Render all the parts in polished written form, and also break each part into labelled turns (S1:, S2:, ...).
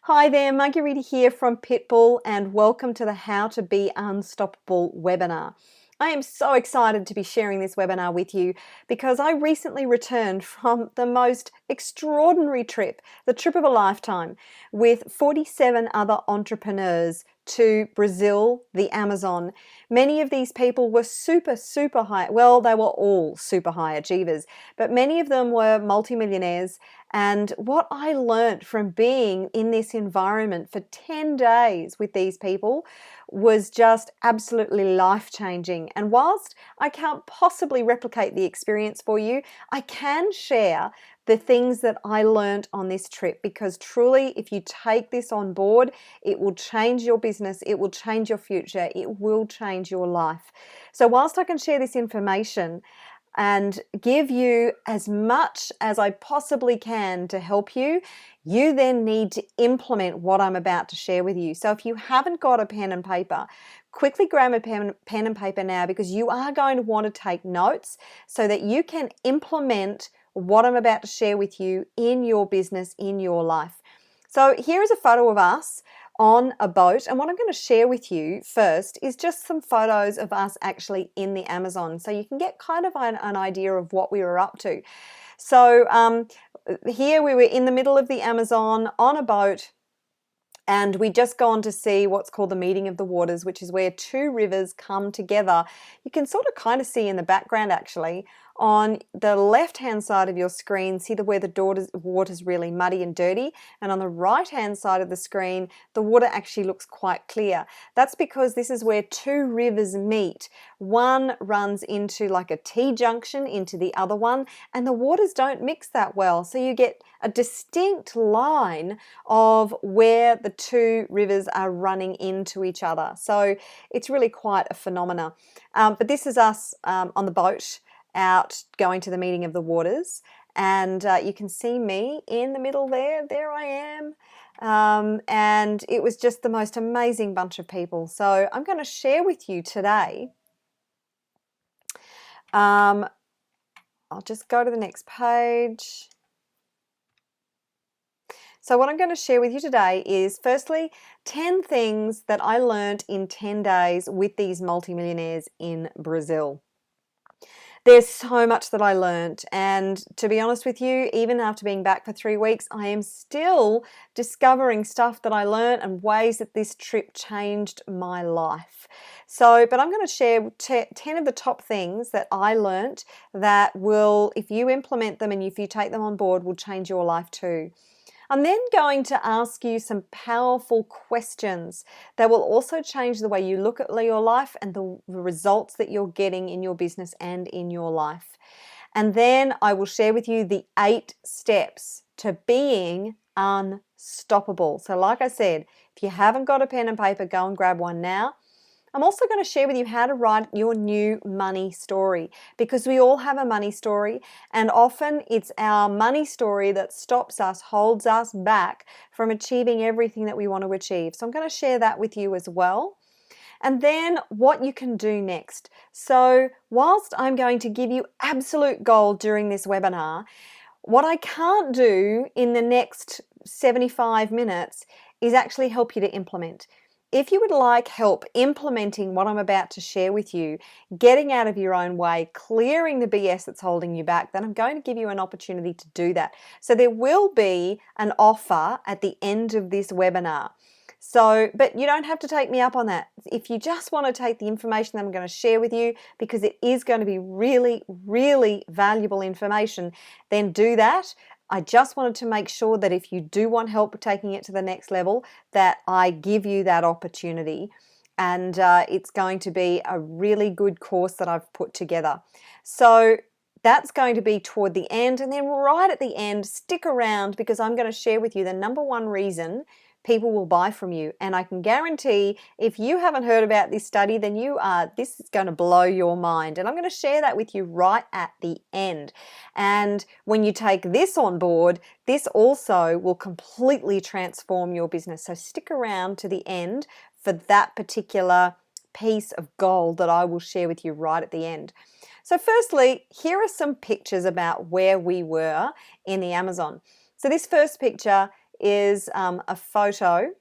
S1: Hi there, Marguerita here from PitBull, and welcome to the How to Be Unstoppable webinar. I am so excited to be sharing this webinar with you because I recently returned from the most extraordinary trip, the trip of a lifetime, with 47 other entrepreneurs to Brazil, the Amazon. Many of these people were super high, well, they were all super high achievers, but many of them were multimillionaires. And what I learned from being in this environment for 10 days with these people was just absolutely life-changing. And whilst I can't possibly replicate the experience for you, I can share the things that I learned on this trip, because truly, if you take this on board, it will change your business, it will change your future, it will change your life. So whilst I can share this information and give you as much as I possibly can to help you, you then need to implement what I'm about to share with you. So if you haven't got a pen and paper, quickly grab a pen and paper now, because you are going to want to take notes so that you can implement what I'm about to share with you in your business, in your life. So here is a photo of us on a boat, and what I'm going to share with you first is just some photos of us actually in the Amazon, so you can get kind of an idea of what we were up to. So here we were in the middle of the Amazon on a boat, and we just gone to see what's called the meeting of the waters, which is where two rivers come together. You can sort of kind of see in the background, actually, on the left-hand side of your screen, see where the water's really muddy and dirty, and on the right-hand side of the screen, the water actually looks quite clear. That's because this is where two rivers meet. One runs into like a T-junction into the other one, and the waters don't mix that well, so you get a distinct line of where the two rivers are running into each other. So it's really quite a phenomena. But this is us on the boat out going to the meeting of the waters, and you can see me in the middle there I am, and it was just the most amazing bunch of people. So I'm going to share with you today, I'll just go to the next page. So what I'm going to share with you today is, firstly, 10 things that I learned in 10 days with these multimillionaires in Brazil. There's so much that I learned, and to be honest with you, even after being back for 3 weeks, I am still discovering stuff that I learned and ways that this trip changed my life. But I'm going to share 10 of the top things that I learned that will, if you implement them and if you take them on board, will change your life too. I'm then going to ask you some powerful questions that will also change the way you look at your life and the results that you're getting in your business and in your life. And then I will share with you the 8 steps to being unstoppable. So like I said, if you haven't got a pen and paper, go and grab one now. I'm also going to share with you how to write your new money story, because we all have a money story, and often it's our money story that stops us, holds us back from achieving everything that we want to achieve. So I'm going to share that with you as well. And then what you can do next. So whilst I'm going to give you absolute gold during this webinar, what I can't do in the next 75 minutes is actually help you to implement. If you would like help implementing what I'm about to share with you, getting out of your own way, clearing the BS that's holding you back, then I'm going to give you an opportunity to do that. So there will be an offer at the end of this webinar. But you don't have to take me up on that. If you just want to take the information that I'm going to share with you, because it is going to be really valuable information, then do that. I just wanted to make sure that if you do want help taking it to the next level, that I give you that opportunity. And it's going to be a really good course that I've put together. So that's going to be toward the end. And then right at the end, stick around, because I'm going to share with you the #1 reason people will buy from you. And I can guarantee, if you haven't heard about this study, then this is going to blow your mind. And I'm going to share that with you right at the end. And when you take this on board, this also will completely transform your business. So stick around to the end for that particular piece of gold that I will share with you right at the end. So firstly, here are some pictures about where we were in the Amazon. So this first picture is a photo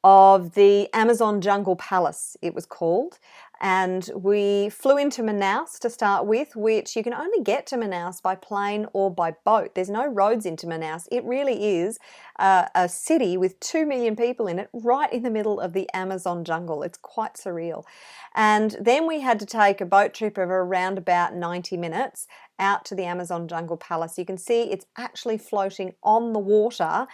S1: of the Amazon Jungle Palace, it was called. And we flew into Manaus to start with, which you can only get to Manaus by plane or by boat. There's no roads into Manaus. It really is a city with 2 million people in it, right in the middle of the Amazon jungle. It's quite surreal. And then we had to take a boat trip of around about 90 minutes out to the Amazon Jungle Palace. You can see it's actually floating on the water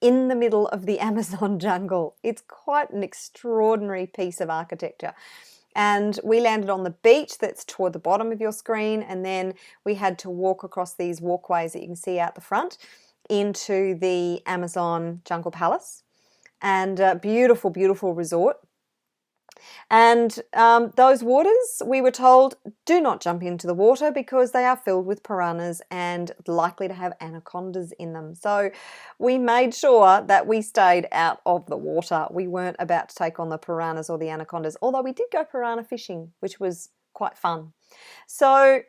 S1: in the middle of the Amazon jungle. It's quite an extraordinary piece of architecture. And we landed on the beach that's toward the bottom of your screen, and then we had to walk across these walkways that you can see out the front into the Amazon Jungle Palace. And beautiful, beautiful resort. And those waters, we were told, do not jump into the water because they are filled with piranhas and likely to have anacondas in them. So we made sure that we stayed out of the water. We weren't about to take on the piranhas or the anacondas, although we did go piranha fishing, which was quite fun. So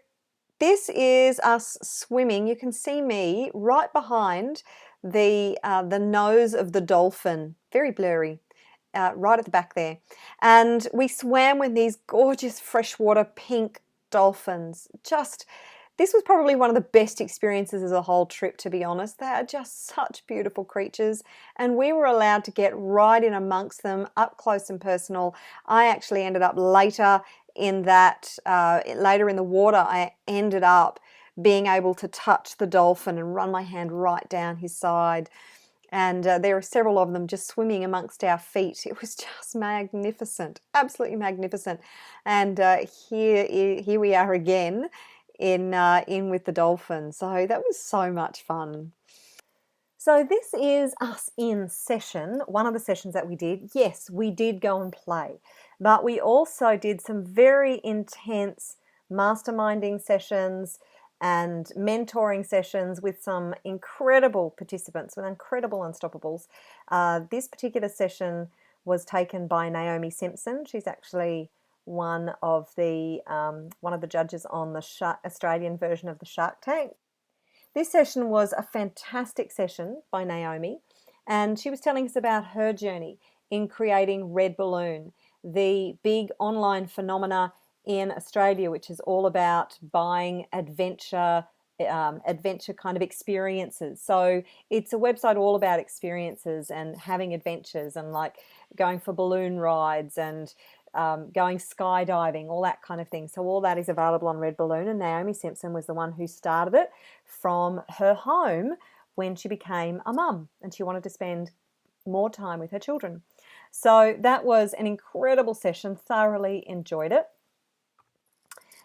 S1: this is us swimming. You can see me right behind the nose of the dolphin, very blurry. Right at the back there. And we swam with these gorgeous freshwater pink dolphins. This was probably one of the best experiences of the whole trip, to be honest. They are just such beautiful creatures, and we were allowed to get right in amongst them, up close and personal. I actually ended up later in the water, I ended up being able to touch the dolphin and run my hand right down his side. And there are several of them just swimming amongst our feet. It was just magnificent, absolutely magnificent. And here we are again in with the dolphins. So that was so much fun. So this is us in session, one of the sessions that we did. Yes, we did go and play, but we also did some very intense masterminding sessions and mentoring sessions with some incredible participants, with incredible unstoppables. This particular session was taken by Naomi Simpson. She's actually one of the judges on the Australian version of the Shark Tank. This session was a fantastic session by Naomi, and she was telling us about her journey in creating Red Balloon, the big online phenomena in Australia, which is all about buying adventure kind of experiences. So it's a website all about experiences and having adventures and like going for balloon rides and going skydiving, all that kind of thing. So all that is available on Red Balloon, and Naomi Simpson was the one who started it from her home when she became a mum and she wanted to spend more time with her children. So that was an incredible session, thoroughly enjoyed it.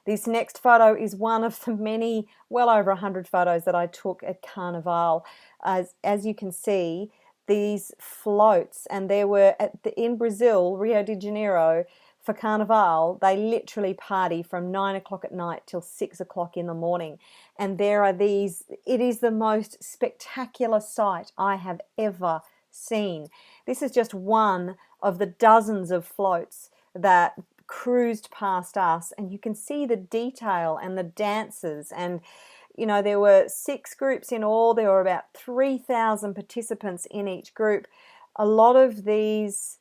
S1: This next photo is one of the many, well over 100 photos that I took at Carnival. As you can see, these floats, and there were in Brazil, Rio de Janeiro, for Carnival, they literally party from 9 o'clock at night till 6 o'clock in the morning. And there are these, it is the most spectacular sight I have ever seen. This is just one of the dozens of floats that cruised past us, and you can see the detail and the dances. And you know, there were 6 groups in all. There were about 3,000 participants in each group. A lot of these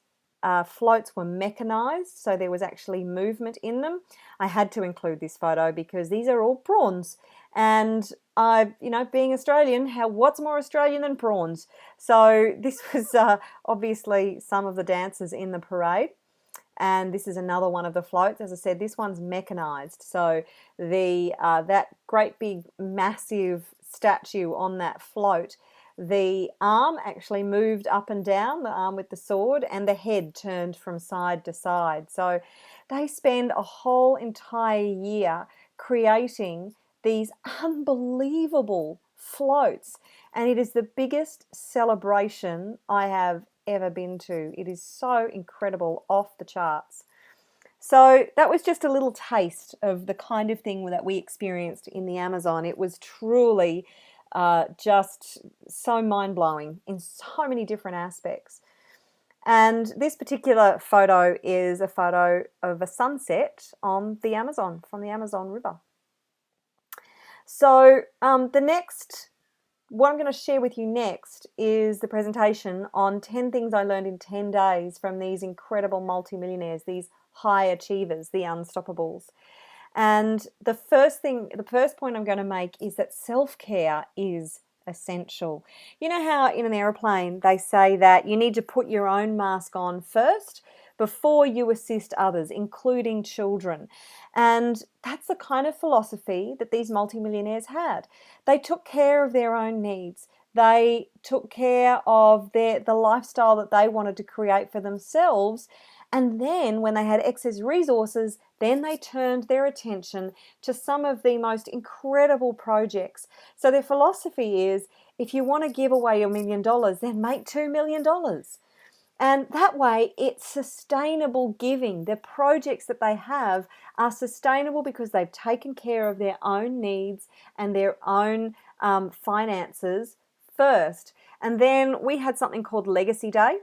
S1: floats were mechanized, so there was actually movement in them. I had to include this photo because these are all prawns, and being Australian, what's more Australian than prawns? So this was obviously some of the dancers in the parade. And this is another one of the floats. As I said, this one's mechanized. So that great big massive statue on that float, the arm actually moved up and down, the arm with the sword, and the head turned from side to side. So they spend a whole entire year creating these unbelievable floats. And it is the biggest celebration I have ever been to. It is so incredible, off the charts. So that was just a little taste of the kind of thing that we experienced in the Amazon. It was truly just so mind-blowing in so many different aspects. And this particular photo is a photo of a sunset on the Amazon, from the Amazon River. So the next what I'm going to share with you next is the presentation on 10 things I learned in 10 days from these incredible multimillionaires, these high achievers, the unstoppables. And the first point I'm going to make is that self-care is essential. You know how in an airplane they say that you need to put your own mask on first before you assist others, including children. And that's the kind of philosophy that these multimillionaires had. They took care of their own needs. They took care of the lifestyle that they wanted to create for themselves. And then when they had excess resources, then they turned their attention to some of the most incredible projects. So their philosophy is, if you want to give away your $1 million, then make $2 million. And that way, it's sustainable giving. The projects that they have are sustainable because they've taken care of their own needs and their own finances first. And then we had something called Legacy Day,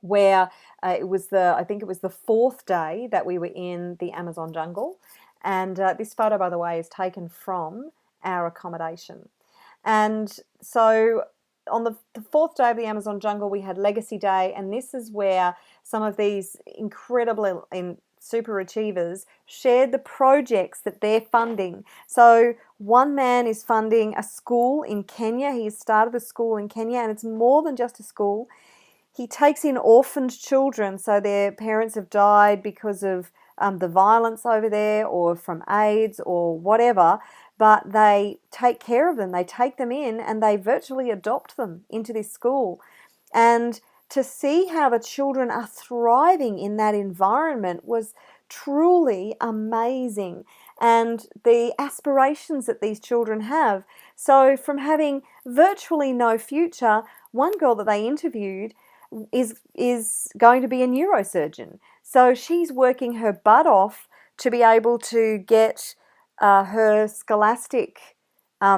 S1: where I think it was the 4th day that we were in the Amazon jungle. And this photo, by the way, is taken from our accommodation. And so on the 4th day of the Amazon jungle, we had Legacy Day, and this is where some of these incredible super achievers shared the projects that they're funding. So one man is funding a school in Kenya. He has started a school in Kenya, and it's more than just a school. He takes in orphaned children, so their parents have died because of the violence over there or from AIDS or whatever, but they take care of them. They take them in and they virtually adopt them into this school. And to see how the children are thriving in that environment was truly amazing. And the aspirations that these children have. So from having virtually no future, one girl that they interviewed is going to be a neurosurgeon. So she's working her butt off to be able to get her scholastic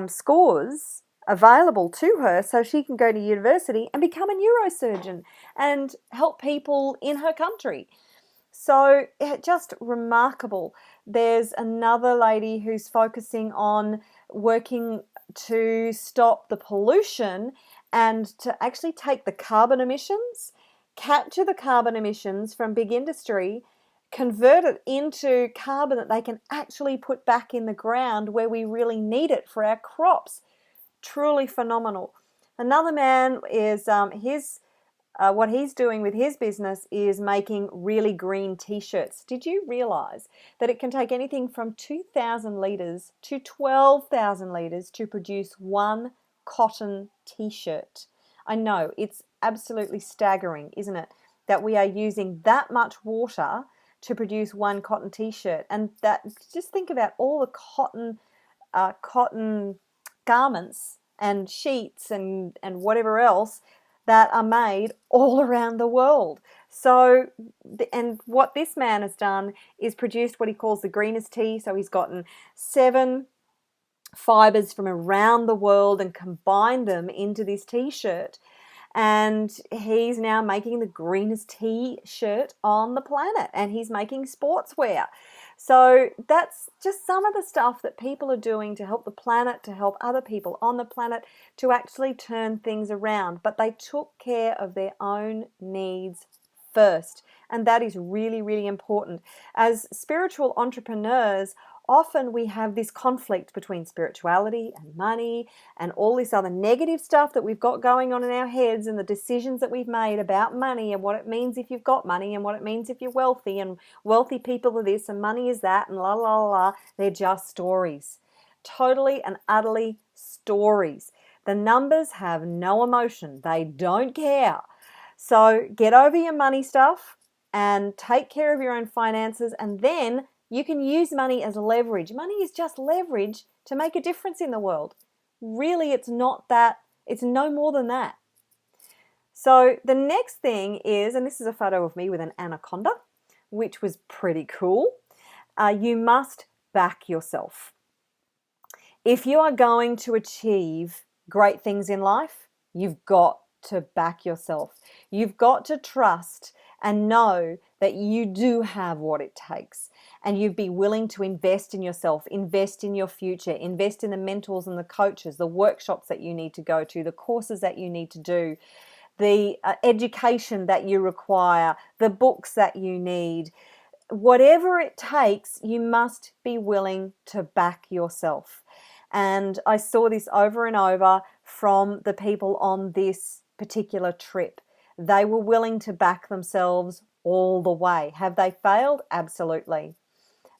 S1: scores available to her so she can go to university and become a neurosurgeon and help people in her country. So just remarkable. There's another lady who's focusing on working to stop the pollution and to actually take the carbon emissions, capture the carbon emissions from big industry, convert it into carbon that they can actually put back in the ground where we really need it for our crops. Truly phenomenal. Another man is what he's doing with his business is making really green t-shirts. Did you realize that it can take anything from 2,000 litres to 12,000 litres to produce one cotton t-shirt? I know, it's absolutely staggering, isn't it, that we are using that much water to produce one cotton t-shirt. And that, just think about all the cotton garments and sheets and whatever else that are made all around the world. So, and what this man has done is produced what he calls the greenest tea. So he's gotten 7 fibers from around the world and combined them into this t-shirt. And he's now making the greenest t-shirt on the planet, and he's making sportswear. So that's just some of the stuff that people are doing to help the planet, to help other people on the planet, to actually turn things around. But they took care of their own needs first. And that is really, really important. As spiritual entrepreneurs, often we have this conflict between spirituality and money and all this other negative stuff that we've got going on in our heads, and the decisions that we've made about money and what it means if you've got money and what it means if you're wealthy, and wealthy people are this and money is that, and la la la la. They're just stories. Totally and utterly stories. The numbers have no emotion. They don't care. So get over your money stuff and take care of your own finances, and then you can use money as leverage. Money is just leverage to make a difference in the world. Really, it's not that. It's no more than that. So the next thing is, and this is a photo of me with an anaconda, which was pretty cool. You must back yourself. If you are going to achieve great things in life, you've got to back yourself. You've got to trust and know that you do have what it takes. and you'd be willing to invest in yourself, invest in your future, invest in the mentors and the coaches, the workshops that you need to go to, the courses that you need to do, the education that you require, the books that you need, whatever it takes, you must be willing to back yourself. And I saw this over and over from the people on this particular trip. They were willing to back themselves all the way. Have they failed? Absolutely.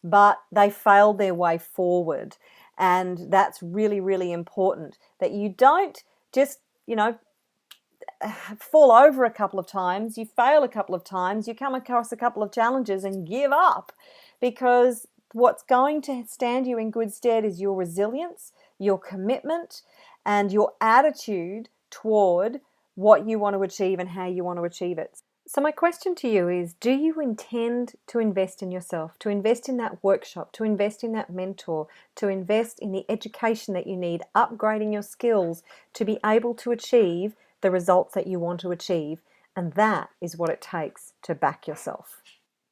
S1: But they failed their way forward. And that's really, really important, that you don't just, fall over a couple of times, you fail a couple of times, you come across a couple of challenges and give up, because what's going to stand you in good stead is your resilience, your commitment, and your attitude toward what you want to achieve and how you want to achieve it. So my question to you is, do you intend to invest in yourself, to invest in that workshop, to invest in that mentor, to invest in the education that you need, upgrading your skills to be able to achieve the results that you want to achieve? And that is what it takes to back yourself.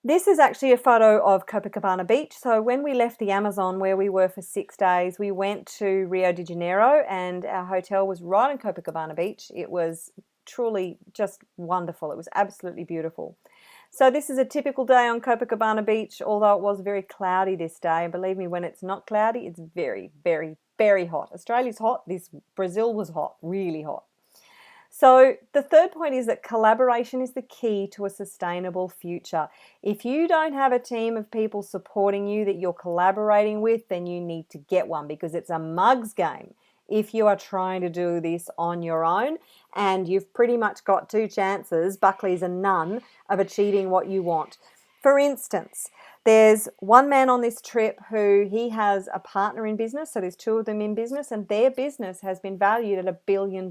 S1: This is actually a photo of Copacabana Beach. So when we left the Amazon, where we were for 6 days, we went to Rio de Janeiro, and our hotel was right on Copacabana Beach. It was truly just wonderful. It was absolutely beautiful. So this is a typical day on Copacabana Beach, although it was very cloudy this day. And believe me, when it's not cloudy, it's very, very, very hot. Australia's hot. Brazil was hot, really hot. So the third point is that collaboration is the key to a sustainable future. If you don't have a team of people supporting you that you're collaborating with, then you need to get one, because it's a mug's game if you are trying to do this on your own, and you've pretty much got 2 chances, Buckley's and none, of achieving what you want. For instance, there's one man on this trip who he has a partner in business, so there's 2 of them in business, and their business has been valued at $1 billion.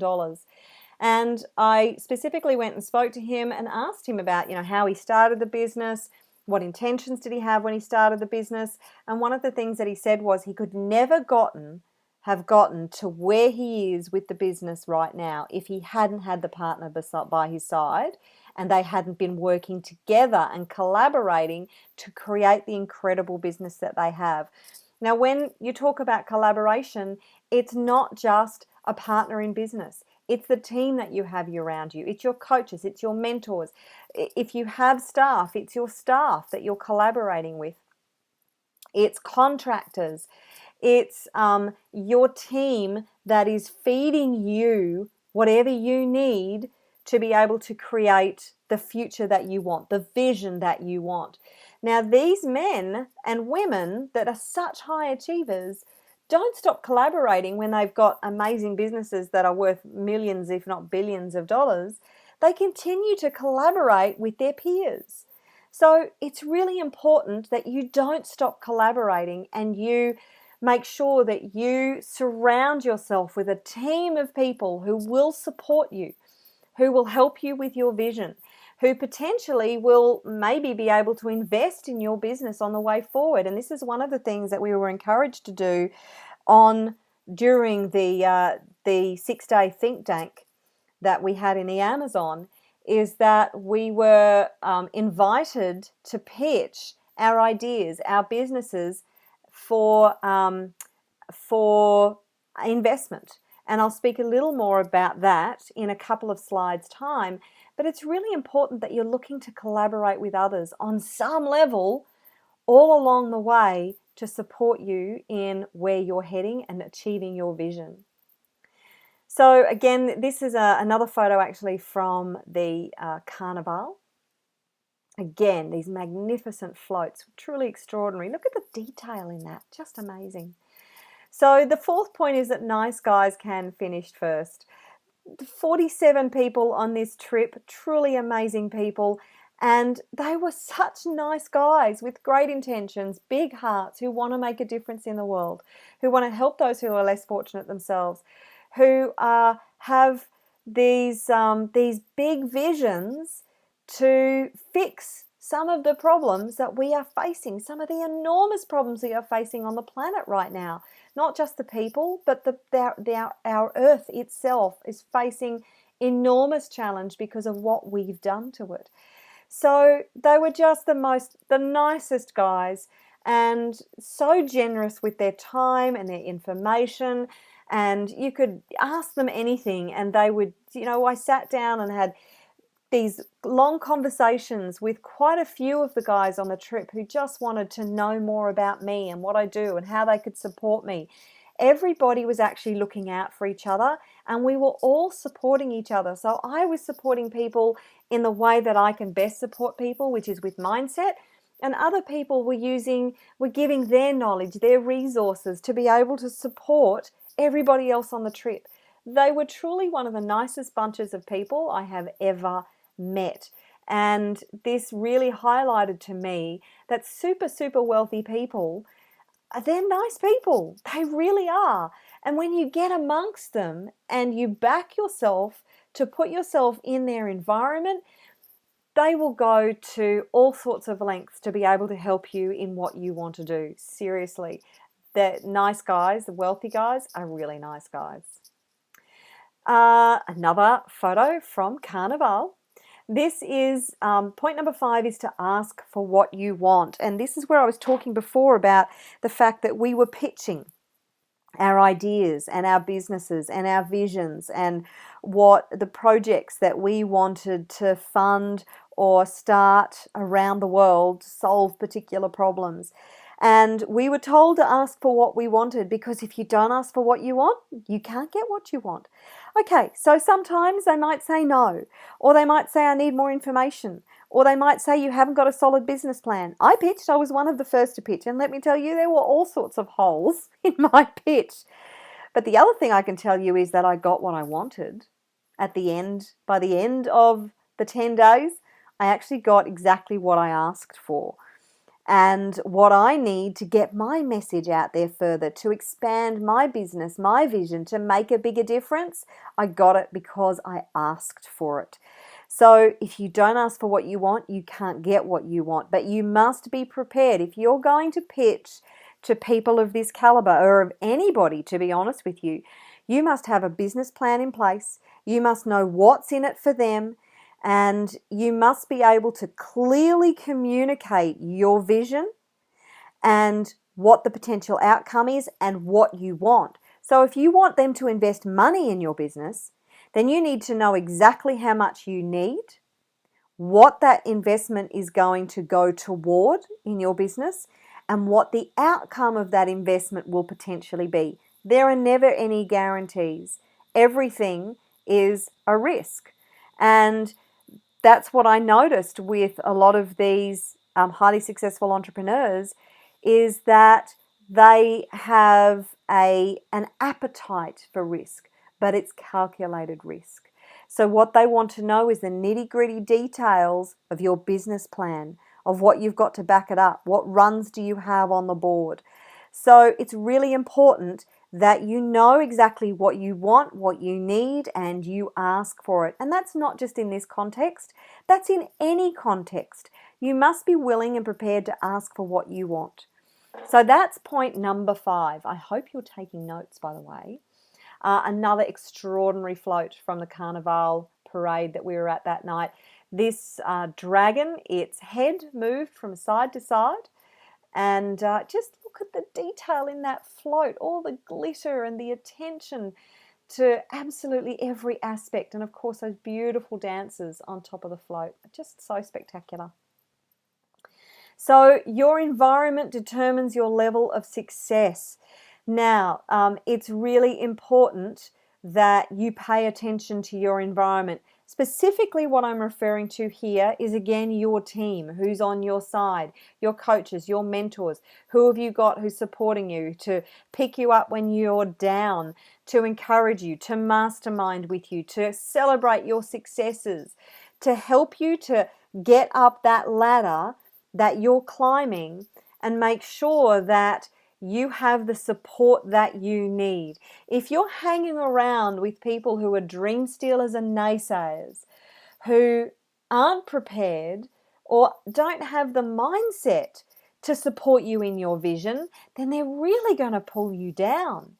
S1: And I specifically went and spoke to him and asked him about, how he started the business, what intentions did he have when he started the business. And one of the things that he said was he could never have gotten to where he is with the business right now if he hadn't had the partner by his side, and they hadn't been working together and collaborating to create the incredible business that they have. Now, when you talk about collaboration, it's not just a partner in business. It's the team that you have around you. It's your coaches. It's your mentors. If you have staff, it's your staff that you're collaborating with. It's contractors. It's your team that is feeding you whatever you need to be able to create the future that you want, the vision that you want. Now, these men and women that are such high achievers don't stop collaborating when they've got amazing businesses that are worth millions, if not billions of dollars. They continue to collaborate with their peers. So it's really important that you don't stop collaborating, and you make sure that you surround yourself with a team of people who will support you, who will help you with your vision, who potentially will maybe be able to invest in your business on the way forward. And this is one of the things that we were encouraged to do during the 6-day think tank that we had in the Amazon, is that we were invited to pitch our ideas, our businesses for investment. And I'll speak a little more about that in a couple of slides' time. But it's really important that you're looking to collaborate with others on some level all along the way to support you in where you're heading and achieving your vision. So again, this is another photo actually from the Carnival. Again, these magnificent floats, truly extraordinary. Look at the detail in that, just amazing. So the fourth point is that nice guys can finish first. 47 people on this trip, truly amazing people, and they were such nice guys with great intentions, big hearts, who want to make a difference in the world, who want to help those who are less fortunate themselves, who have these big visions to fix some of the problems that we are facing, some of the enormous problems we are facing on the planet right now. Not just the people, but our Earth itself is facing enormous challenge because of what we've done to it. So they were just the nicest guys. and so generous with their time and their information. And you could ask them anything and they would, I sat down and had these long conversations with quite a few of the guys on the trip who just wanted to know more about me and what I do and how they could support me. Everybody was actually looking out for each other and we were all supporting each other. So I was supporting people in the way that I can best support people, which is with mindset. And other people were giving their knowledge, their resources to be able to support everybody else on the trip. They were truly one of the nicest bunches of people I have ever met. And this really highlighted to me that super, super wealthy people, they're nice people. They really are. And when you get amongst them and you back yourself to put yourself in their environment, they will go to all sorts of lengths to be able to help you in what you want to do. Seriously, the nice guys, the wealthy guys, are really nice guys. Another photo from Carnival. This is point number 5 is to ask for what you want. And this is where I was talking before about the fact that we were pitching our ideas and our businesses and our visions and what the projects that we wanted to fund or start around the world to solve particular problems. And we were told to ask for what we wanted, because if you don't ask for what you want, you can't get what you want. Okay, so sometimes they might say no, or they might say I need more information, or they might say you haven't got a solid business plan. I pitched, I was one of the first to pitch, and let me tell you, there were all sorts of holes in my pitch. But the other thing I can tell you is that I got what I wanted at the end. By the end of the 10 days, I actually got exactly what I asked for. And what I need to get my message out there further, to expand my business, my vision, to make a bigger difference, I got it because I asked for it. So if you don't ask for what you want, you can't get what you want. But you must be prepared. If you're going to pitch to people of this caliber, or of anybody, to be honest with you, you must have a business plan in place. You must know what's in it for them. And you must be able to clearly communicate your vision and what the potential outcome is and what you want. So if you want them to invest money in your business, then you need to know exactly how much you need, what that investment is going to go toward in your business, and what the outcome of that investment will potentially be. There are never any guarantees. Everything is a risk. And that's what I noticed with a lot of these highly successful entrepreneurs, is that they have an appetite for risk, but it's calculated risk. So what they want to know is the nitty-gritty details of your business plan, of what you've got to back it up, what runs do you have on the board. So it's really important that you know exactly what you want, what you need, and you ask for it. And that's not just in this context, that's in any context. You must be willing and prepared to ask for what you want. So that's point number 5. I hope you're taking notes, by the way. Another extraordinary float from the Carnival parade that we were at that night. This dragon, its head moved from side to side, and just look at the detail in that float, all the glitter and the attention to absolutely every aspect. And of course, those beautiful dancers on top of the float, just so spectacular. So your environment determines your level of success. Now, it's really important that you pay attention to your environment. Specifically, what I'm referring to here is, again, your team, who's on your side, your coaches, your mentors. Who have you got who's supporting you, to pick you up when you're down, to encourage you, to mastermind with you, to celebrate your successes, to help you to get up that ladder that you're climbing and make sure that you have the support that you need. If you're hanging around with people who are dream stealers and naysayers, who aren't prepared or don't have the mindset to support you in your vision, then they're really going to pull you down.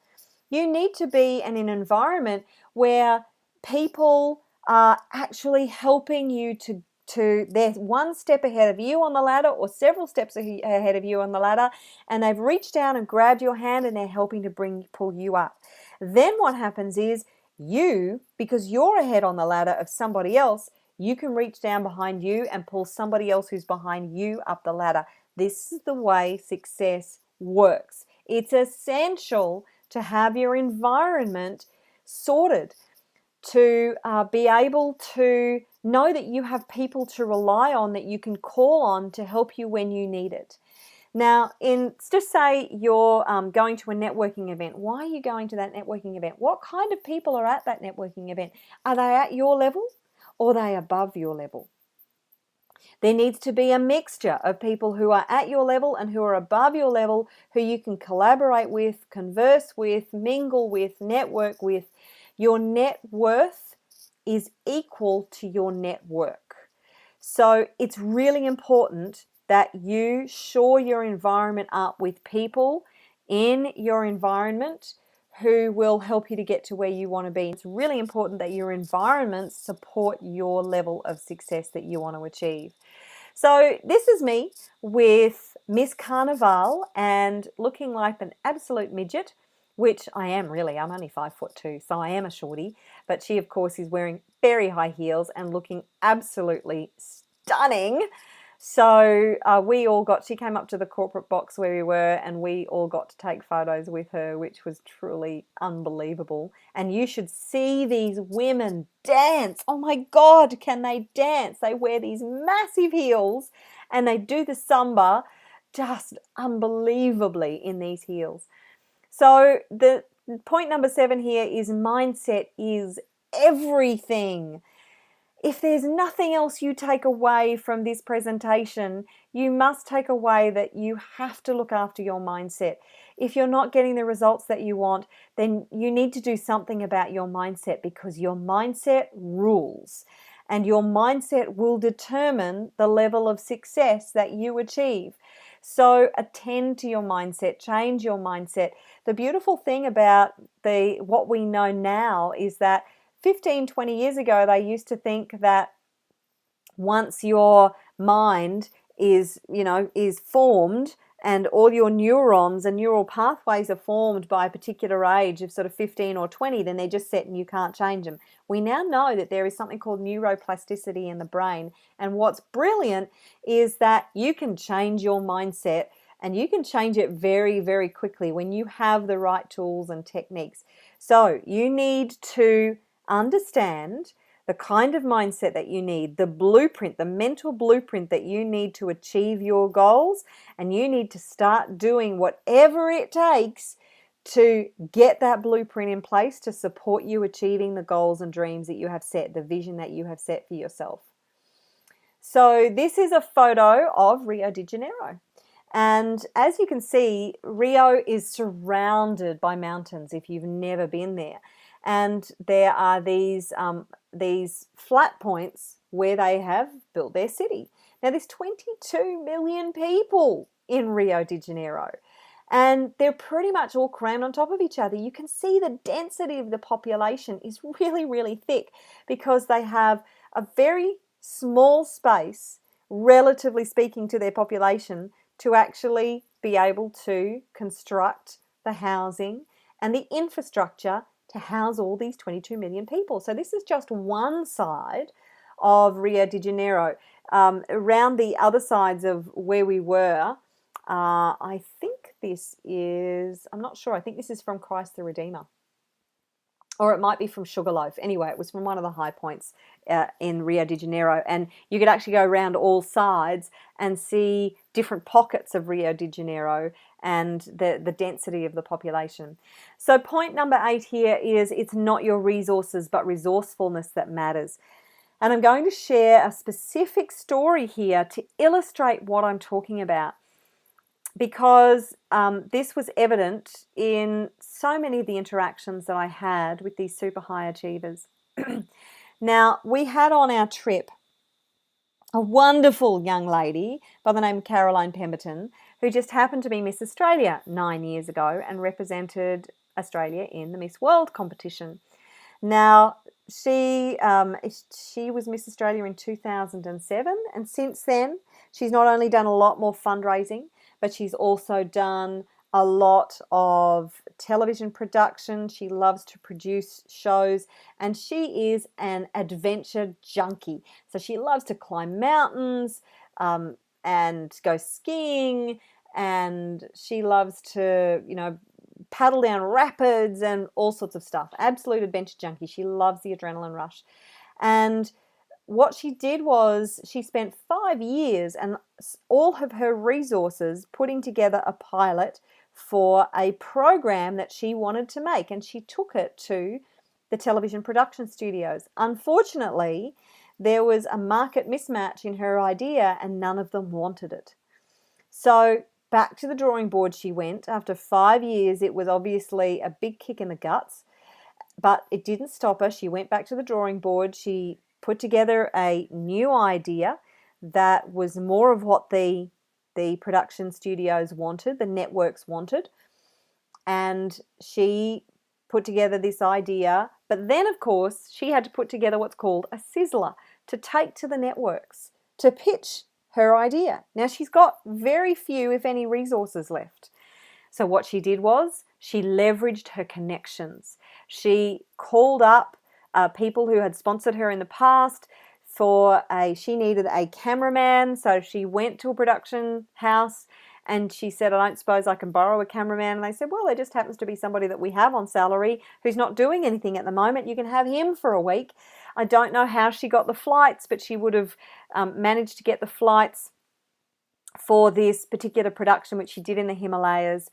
S1: You need to be in an environment where people are actually helping you to they're one step ahead of you on the ladder or several steps ahead of you on the ladder, and they've reached down and grabbed your hand and they're helping to pull you up. Then what happens is you, because you're ahead on the ladder of somebody else, you can reach down behind you and pull somebody else who's behind you up the ladder. This is the way success works. It's essential to have your environment sorted, to be able to know that you have people to rely on, that you can call on to help you when you need it. Now, just say you're going to a networking event. Why are you going to that networking event? What kind of people are at that networking event? Are they at your level or are they above your level? There needs to be a mixture of people who are at your level and who are above your level, who you can collaborate with, converse with, mingle with, network with. Your net worth is equal to your network. So it's really important that you shore your environment up with people in your environment who will help you to get to where you want to be. It's really important that your environments support your level of success that you want to achieve. So this is me with Miss Carnival and looking like an absolute midget, which I am really. I'm only 5'2", so I am a shorty. But she, of course, is wearing very high heels and looking absolutely stunning. So she came up to the corporate box where we were and we all got to take photos with her, which was truly unbelievable. And you should see these women dance. Oh my God, can they dance? They wear these massive heels and they do the samba just unbelievably in these heels. So the point number 7 here is mindset is everything. If there's nothing else you take away from this presentation, you must take away that you have to look after your mindset. If you're not getting the results that you want, then you need to do something about your mindset, because your mindset rules and your mindset will determine the level of success that you achieve. So attend to your mindset, change your mindset. The beautiful thing about what we know now is that 15, 20 years ago, they used to think that once your mind is formed and all your neurons and neural pathways are formed by a particular age of sort of 15 or 20, then they're just set and you can't change them. We now know that there is something called neuroplasticity in the brain. And what's brilliant is that you can change your mindset, and you can change it very, very quickly when you have the right tools and techniques. So you need to understand the kind of mindset that you need, the blueprint, the mental blueprint that you need to achieve your goals, and you need to start doing whatever it takes to get that blueprint in place to support you achieving the goals and dreams that you have set, the vision that you have set for yourself. So this is a photo of Rio de Janeiro. And as you can see, Rio is surrounded by mountains if you've never been there. And there are these flat points where they have built their city. Now, there's 22 million people in Rio de Janeiro, and they're pretty much all crammed on top of each other. You can see the density of the population is really, really thick, because they have a very small space, relatively speaking to their population, to actually be able to construct the housing and the infrastructure to house all these 22 million people. So this is just one side of Rio de Janeiro. Around the other sides of where we were, I think this is, I'm not sure, I think this is from Christ the Redeemer. Or it might be from Sugarloaf. Anyway, it was from one of the high points in Rio de Janeiro. And you could actually go around all sides and see different pockets of Rio de Janeiro and the density of the population. So point number 8 here is, it's not your resources but resourcefulness that matters. And I'm going to share a specific story here to illustrate what I'm talking about, because this was evident in so many of the interactions that I had with these super high achievers. Now, we had on our trip a wonderful young lady by the name of Caroline Pemberton, who just happened to be Miss Australia 9 years ago and represented Australia in the Miss World competition. Now, she was Miss Australia in 2007, and since then she's not only done a lot more fundraising, but she's also done a lot of television production. She loves to produce shows, and she is an adventure junkie. So she loves to climb mountains, and go skiing, and she loves to, paddle down rapids and all sorts of stuff. Absolute adventure junkie. She loves the adrenaline rush. And what she did was she spent 5 years and all of her resources putting together a pilot for a program that she wanted to make, and she took it to the television production studios. Unfortunately, there was a market mismatch in her idea and none of them wanted it. So back to the drawing board she went. After 5 years, it was obviously a big kick in the guts, but it didn't stop her. She went back to the drawing board. She put together a new idea that was more of what the production studios wanted, the networks wanted. And she put together this idea, but then of course she had to put together what's called a sizzler to take to the networks to pitch her idea. Now she's got very few, if any, resources left. So what she did was she leveraged her connections. She called up people who had sponsored her in the past she needed a cameraman. So she went to a production house and she said, I don't suppose I can borrow a cameraman. And they said, well, there just happens to be somebody that we have on salary who's not doing anything at the moment. You can have him for a week. I don't know how she got the flights, but she would have managed to get the flights for this particular production, which she did in the Himalayas,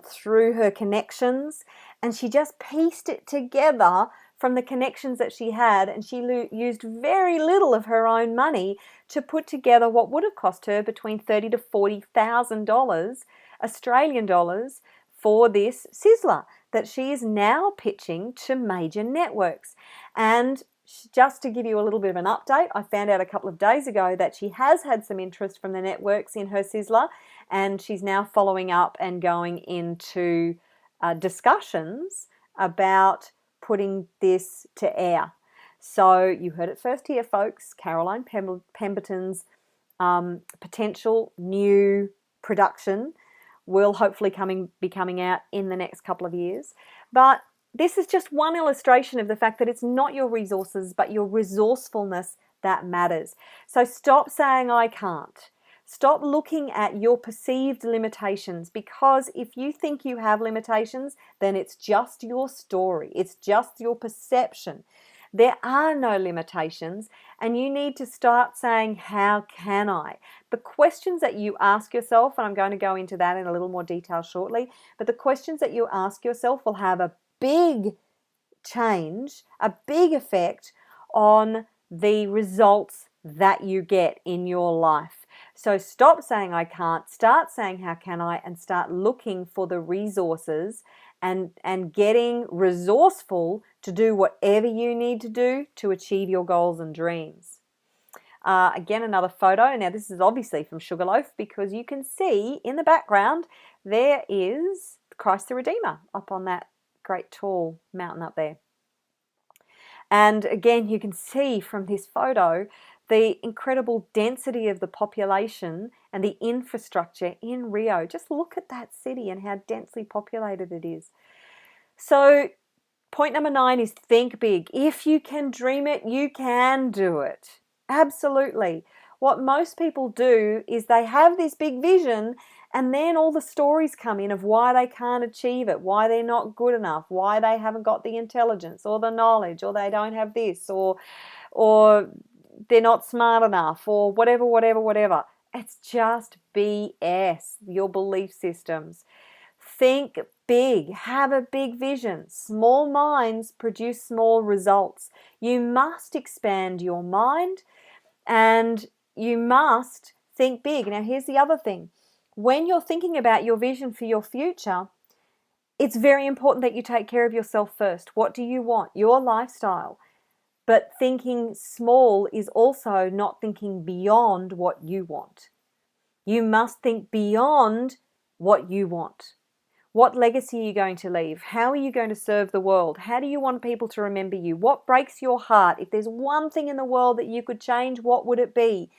S1: through her connections. And she just pieced it together from the connections that she had, and she used very little of her own money to put together what would have cost her between $30,000 to $40,000 Australian dollars for this sizzler that she is now pitching to major networks. And just to give you a little bit of an update, I found out a couple of days ago that she has had some interest from the networks in her sizzler, and she's now following up and going into discussions about putting this to air. So you heard it first here, folks. Caroline Pemberton's potential new production will hopefully be coming out in the next couple of years. But this is just one illustration of the fact that it's not your resources, but your resourcefulness that matters. So stop saying I can't. Stop looking at your perceived limitations, because if you think you have limitations, then it's just your story. It's just your perception. There are no limitations, and you need to start saying, how can I? The questions that you ask yourself, and I'm going to go into that in a little more detail shortly, but the questions that you ask yourself will have a big change, a big effect on the results that you get in your life. So stop saying I can't, start saying how can I, and start looking for the resources and getting resourceful to do whatever you need to do to achieve your goals and dreams. Again, another photo. Now this is obviously from Sugarloaf, because you can see in the background there is Christ the Redeemer up on that great tall mountain up there. And again, you can see from this photo the incredible density of the population and the infrastructure in Rio. Just look at that city and how densely populated it is. So point number 9 is think big. If you can dream it, you can do it. Absolutely. What most people do is they have this big vision, and then all the stories come in of why they can't achieve it, why they're not good enough, why they haven't got the intelligence or the knowledge, or they don't have this, or they're not smart enough, or whatever. It's just BS, your belief systems. Think big, have a big vision. Small minds produce small results. You must expand your mind, and you must think big. Now, here's the other thing. When you're thinking about your vision for your future, it's very important that you take care of yourself first. What do you want? Your lifestyle. But thinking small is also not thinking beyond what you want. You must think beyond what you want. What legacy are you going to leave? How are you going to serve the world? How do you want people to remember you? What breaks your heart? If there's one thing in the world that you could change, what would it be?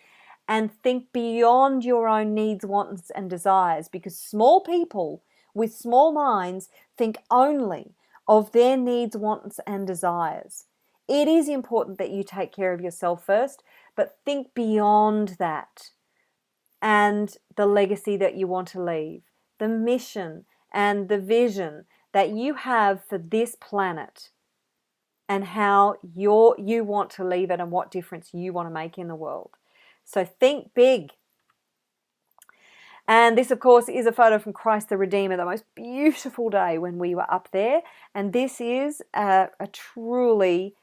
S1: And think beyond your own needs, wants, and desires, because small people with small minds think only of their needs, wants, and desires. It is important that you take care of yourself first, but think beyond that and the legacy that you want to leave, the mission and the vision that you have for this planet, and how you want to leave it and what difference you want to make in the world. So think big. And this, of course, is a photo from Christ the Redeemer, the most beautiful day when we were up there. And this is a truly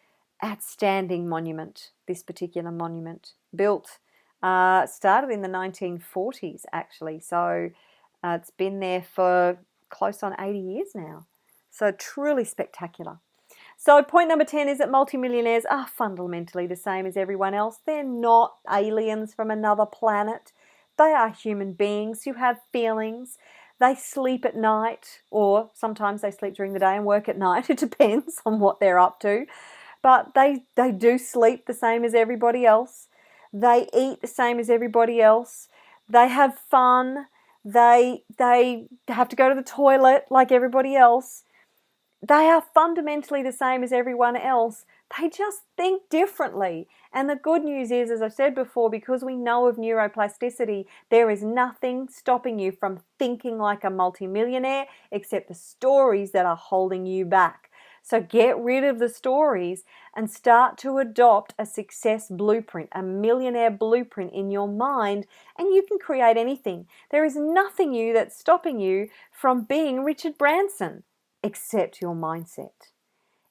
S1: outstanding monument, this particular monument, built, started in the 1940s, actually. So it's been there for close on 80 years now. So truly spectacular. So point number 10 is that multimillionaires are fundamentally the same as everyone else. They're not aliens from another planet. They are human beings who have feelings. They sleep at night, or sometimes they sleep during the day and work at night. It depends on what they're up to. But they do sleep the same as everybody else. They eat the same as everybody else. They have fun. They have to go to the toilet like everybody else. They are fundamentally the same as everyone else. They just think differently. And the good news is, as I've said before, because we know of neuroplasticity, there is nothing stopping you from thinking like a multimillionaire except the stories that are holding you back. So get rid of the stories and start to adopt a success blueprint, a millionaire blueprint in your mind, and you can create anything. There is nothing that's stopping you from being Richard Branson except your mindset.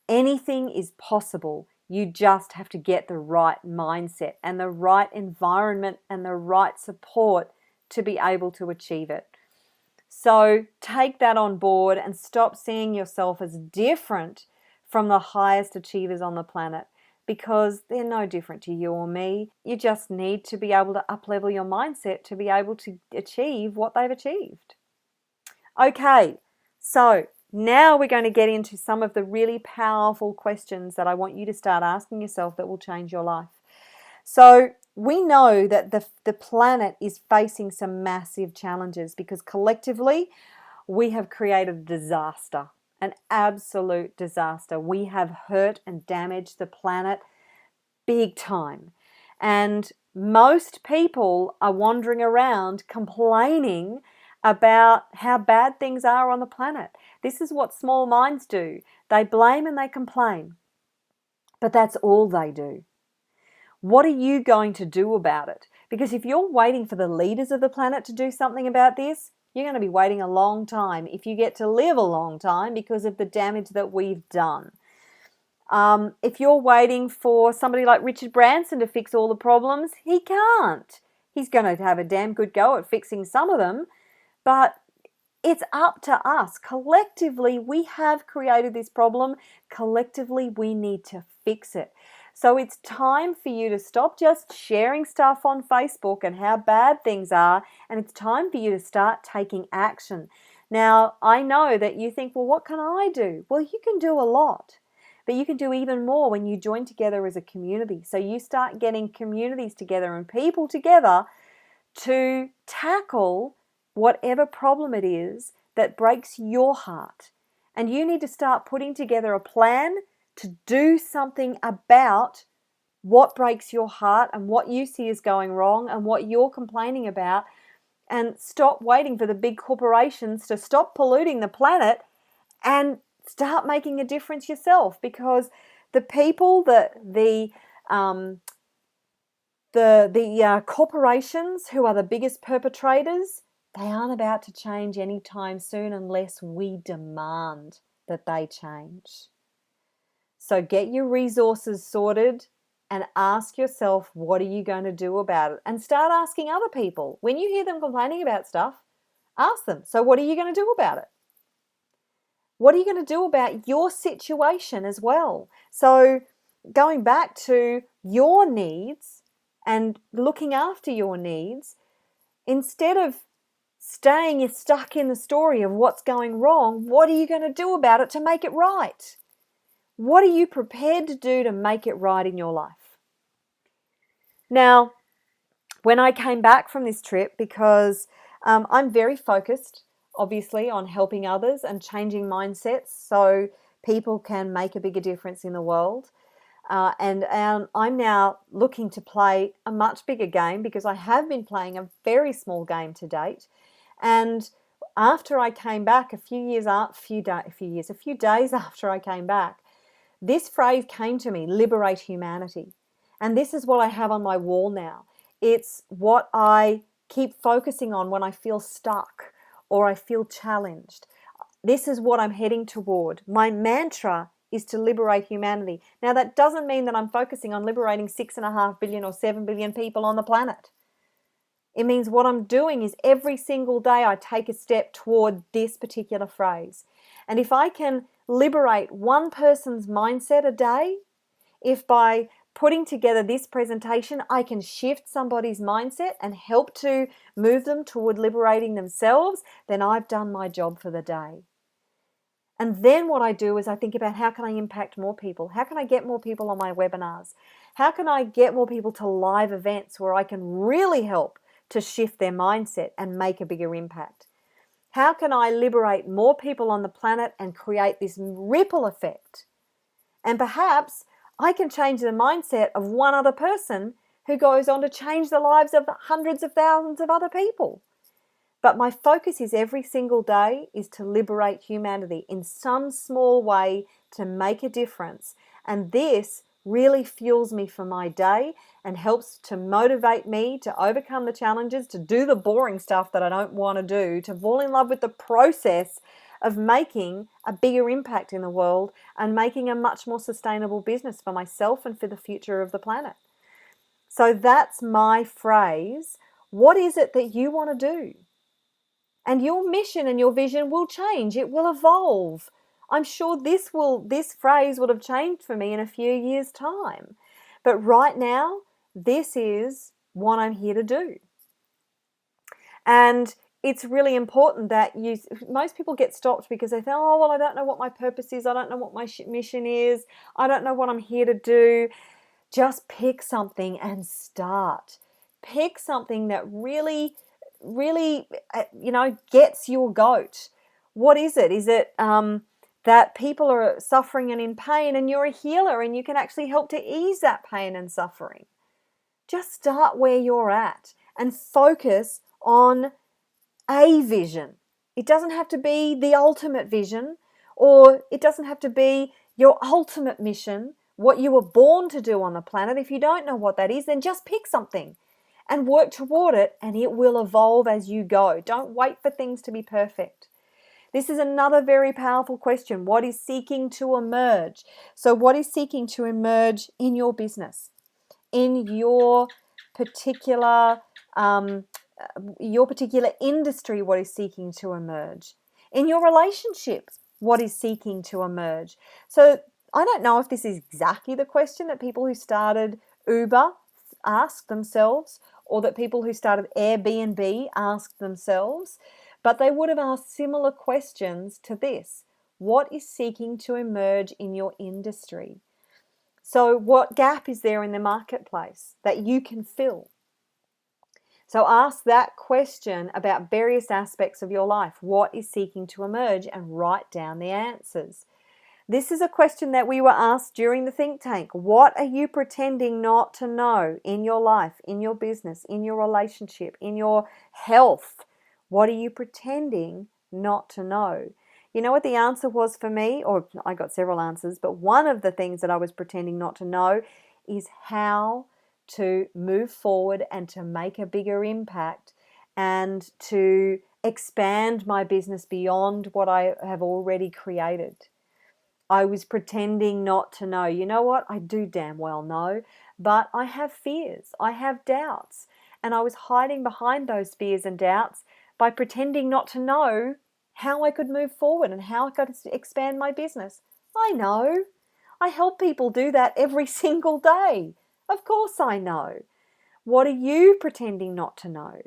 S1: Anything is possible. You just have to get the right mindset and the right environment and the right support to be able to achieve it. So take that on board and stop seeing yourself as different from the highest achievers on the planet, because they're no different to you or me. You just need to be able to up-level your mindset to be able to achieve what they've achieved. Okay, so now we're going to get into some of the really powerful questions that I want you to start asking yourself that will change your life. So we know that the planet is facing some massive challenges because collectively we have created a disaster, an absolute disaster. We have hurt and damaged the planet big time. And most people are wandering around complaining about how bad things are on the planet. This is what small minds do. They blame and they complain. But that's all they do. What are you going to do about it? Because if you're waiting for the leaders of the planet to do something about this, you're going to be waiting a long time if you get to live a long time because of the damage that we've done. If you're waiting for somebody like Richard Branson to fix all the problems, he can't. He's going to have a damn good go at fixing some of them, but it's up to us. Collectively, we have created this problem. Collectively, we need to fix it. So it's time for you to stop just sharing stuff on Facebook and how bad things are, and it's time for you to start taking action. Now, I know that you think, well, what can I do? Well, you can do a lot, but you can do even more when you join together as a community. So you start getting communities together and people together to tackle whatever problem it is that breaks your heart. And you need to start putting together a plan to do something about what breaks your heart and what you see is going wrong and what you're complaining about, and stop waiting for the big corporations to stop polluting the planet and start making a difference yourself. Because the people that the corporations who are the biggest perpetrators, they aren't about to change anytime soon unless we demand that they change. So get your resources sorted and ask yourself, what are you going to do about it? And start asking other people. When you hear them complaining about stuff, ask them, so what are you going to do about it? What are you going to do about your situation as well? So going back to your needs and looking after your needs, instead of You're stuck in the story of what's going wrong. What are you going to do about it to make it right? What are you prepared to do to make it right in your life? Now, when I came back from this trip, because I'm very focused, obviously, on helping others and changing mindsets so people can make a bigger difference in the world. And I'm now looking to play a much bigger game, because I have been playing a very small game to date. And after I came back, a few days after I came back, this phrase came to me: liberate humanity. And this is what I have on my wall now. It's what I keep focusing on when I feel stuck or I feel challenged. This is what I'm heading toward. My mantra is to liberate humanity. Now, that doesn't mean that I'm focusing on liberating 6.5 billion or 7 billion people on the planet. It means what I'm doing is every single day I take a step toward this particular phrase. And if I can liberate one person's mindset a day, if by putting together this presentation I can shift somebody's mindset and help to move them toward liberating themselves, then I've done my job for the day. And then what I do is I think about, how can I impact more people? How can I get more people on my webinars? How can I get more people to live events where I can really help to shift their mindset and make a bigger impact? How can I liberate more people on the planet and create this ripple effect? And perhaps I can change the mindset of one other person who goes on to change the lives of hundreds of thousands of other people. But my focus is every single day is to liberate humanity in some small way, to make a difference. And this really fuels me for my day and helps to motivate me to overcome the challenges, to do the boring stuff that I don't want to do, to fall in love with the process of making a bigger impact in the world and making a much more sustainable business for myself and for the future of the planet. So that's my phrase. What is it that you want to do? And your mission and your vision will change. It will evolve. I'm sure this phrase would have changed for me in a few years' time. But right now, this is what I'm here to do. And it's really important that most people get stopped because they think, oh, well, I don't know what my purpose is. I don't know what my mission is. I don't know what I'm here to do. Just pick something and start. Pick something that really gets your goat. What is it? Is it that people are suffering and in pain and you're a healer and you can actually help to ease that pain and suffering? Just start where you're at and focus on a vision. It doesn't have to be the ultimate vision, or it doesn't have to be your ultimate mission, what you were born to do on the planet. If you don't know what that is, then just pick something and work toward it, and it will evolve as you go. Don't wait for things to be perfect. This is another very powerful question. What is seeking to emerge? So what is seeking to emerge in your business, in your particular industry? What is seeking to emerge? In your relationship, what is seeking to emerge? So I don't know if this is exactly the question that people who started Uber asked themselves, or that people who started Airbnb asked themselves, but they would have asked similar questions to this. What is seeking to emerge in your industry? So what gap is there in the marketplace that you can fill? So ask that question about various aspects of your life. What is seeking to emerge? And write down the answers. This is a question that we were asked during the think tank. What are you pretending not to know in your life, in your business, in your relationship, in your health? What are you pretending not to know? You know what the answer was for me? Or I got several answers, but one of the things that I was pretending not to know is how to move forward and to make a bigger impact and to expand my business beyond what I have already created. I was pretending not to know. You know what? I do damn well know, but I have fears. I have doubts. And I was hiding behind those fears and doubts by pretending not to know how I could move forward and how I could expand my business. I know. I help people do that every single day. Of course I know. What are you pretending not to know?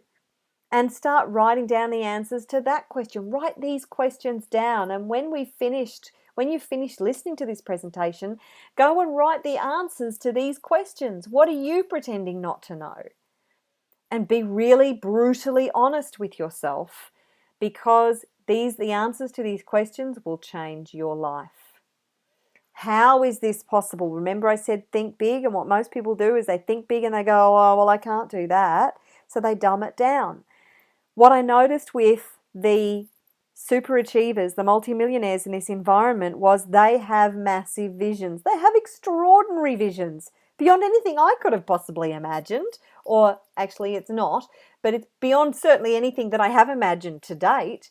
S1: and start writing down the answers to that question. Write these questions down, and when you finish listening to this presentation, go and write the answers to these questions. What are you pretending not to know? And be really brutally honest with yourself, because the answers to these questions will change your life. How is this possible? Remember I said think big, and what most people do is they think big and they go, oh, well, I can't do that. So they dumb it down. What I noticed with the super achievers, the multimillionaires in this environment, was they have massive visions. They have extraordinary visions beyond anything I could have possibly imagined, or actually it's not, but it's beyond certainly anything that I have imagined to date.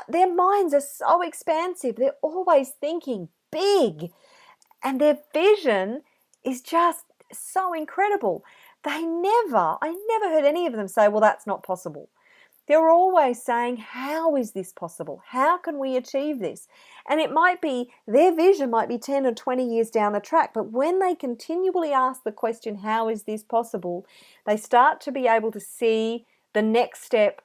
S1: Their minds are so expansive. They're always thinking big, and their vision is just so incredible. I never heard any of them say, well, that's not possible. They're always saying, how is this possible? How can we achieve this? And it might be, their vision might be 10 or 20 years down the track, but when they continually ask the question, how is this possible? They start to be able to see the next step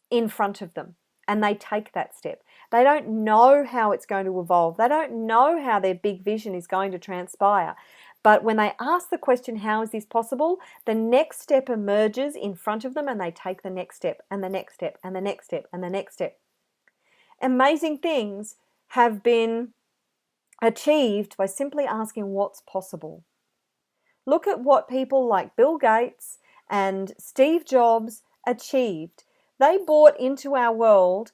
S1: in front of them, and they take that step. They don't know how it's going to evolve. They don't know how their big vision is going to transpire. But when they ask the question, how is this possible? The next step emerges in front of them, and they take the next step and the next step and the next step and the next step. Amazing things have been achieved by simply asking what's possible. Look at what people like Bill Gates and Steve Jobs achieved. They brought into our world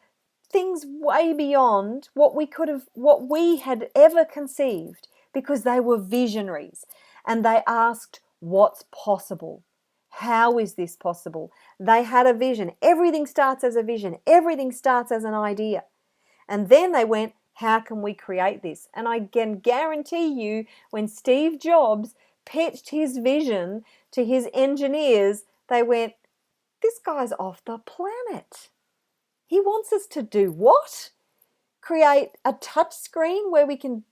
S1: things way beyond what we had ever conceived, because they were visionaries and they asked, what's possible? How is this possible? They had a vision. Everything starts as a vision. Everything starts as an idea. And then they went, how can we create this? And I can guarantee you, when Steve Jobs pitched his vision to his engineers, they went, this guy's off the planet. He wants us to do what? Create a touch screen where we can,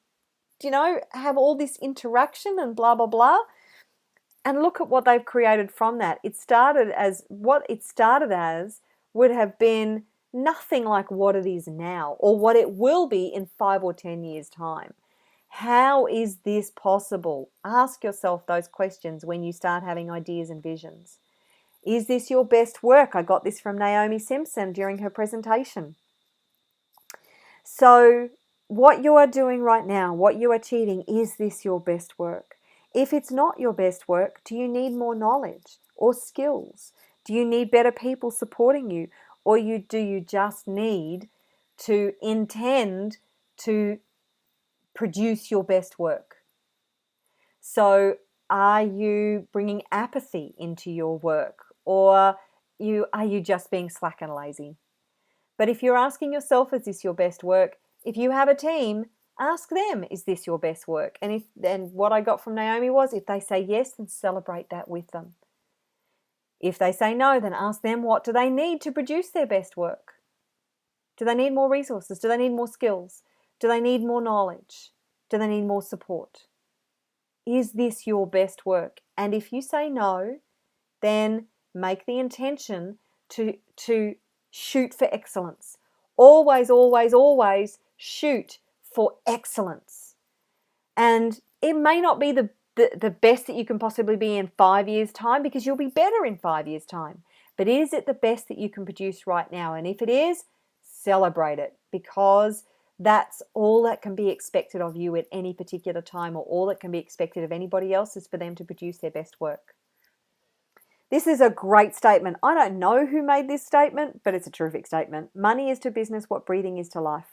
S1: have all this interaction and blah, blah, blah. And look at what they've created from that. What it started as would have been nothing like what it is now, or what it will be in 5 or 10 years' time. How is this possible? Ask yourself those questions when you start having ideas and visions. Is this your best work? I got this from Naomi Simpson during her presentation. So what you are doing right now, what you're achieving, is this your best work? If it's not your best work, do you need more knowledge or skills? Do you need better people supporting you? Or do you just need to intend to produce your best work? So are you bringing apathy into your work? Or are you just being slack and lazy? But if you're asking yourself, is this your best work? If you have a team, ask them, is this your best work? And what I got from Naomi was, if they say yes, then celebrate that with them. If they say no, then ask them, what do they need to produce their best work? Do they need more resources? Do they need more skills? Do they need more knowledge? Do they need more support? Is this your best work? And if you say no, then make the intention to shoot for excellence. Always, always, always shoot for excellence. And it may not be the best that you can possibly be in 5 years' time, because you'll be better in 5 years' time. But is it the best that you can produce right now? And if it is, celebrate it, because that's all that can be expected of you at any particular time, or all that can be expected of anybody else, is for them to produce their best work. This is a great statement. I don't know who made this statement, but it's a terrific statement. Money is to business what breathing is to life.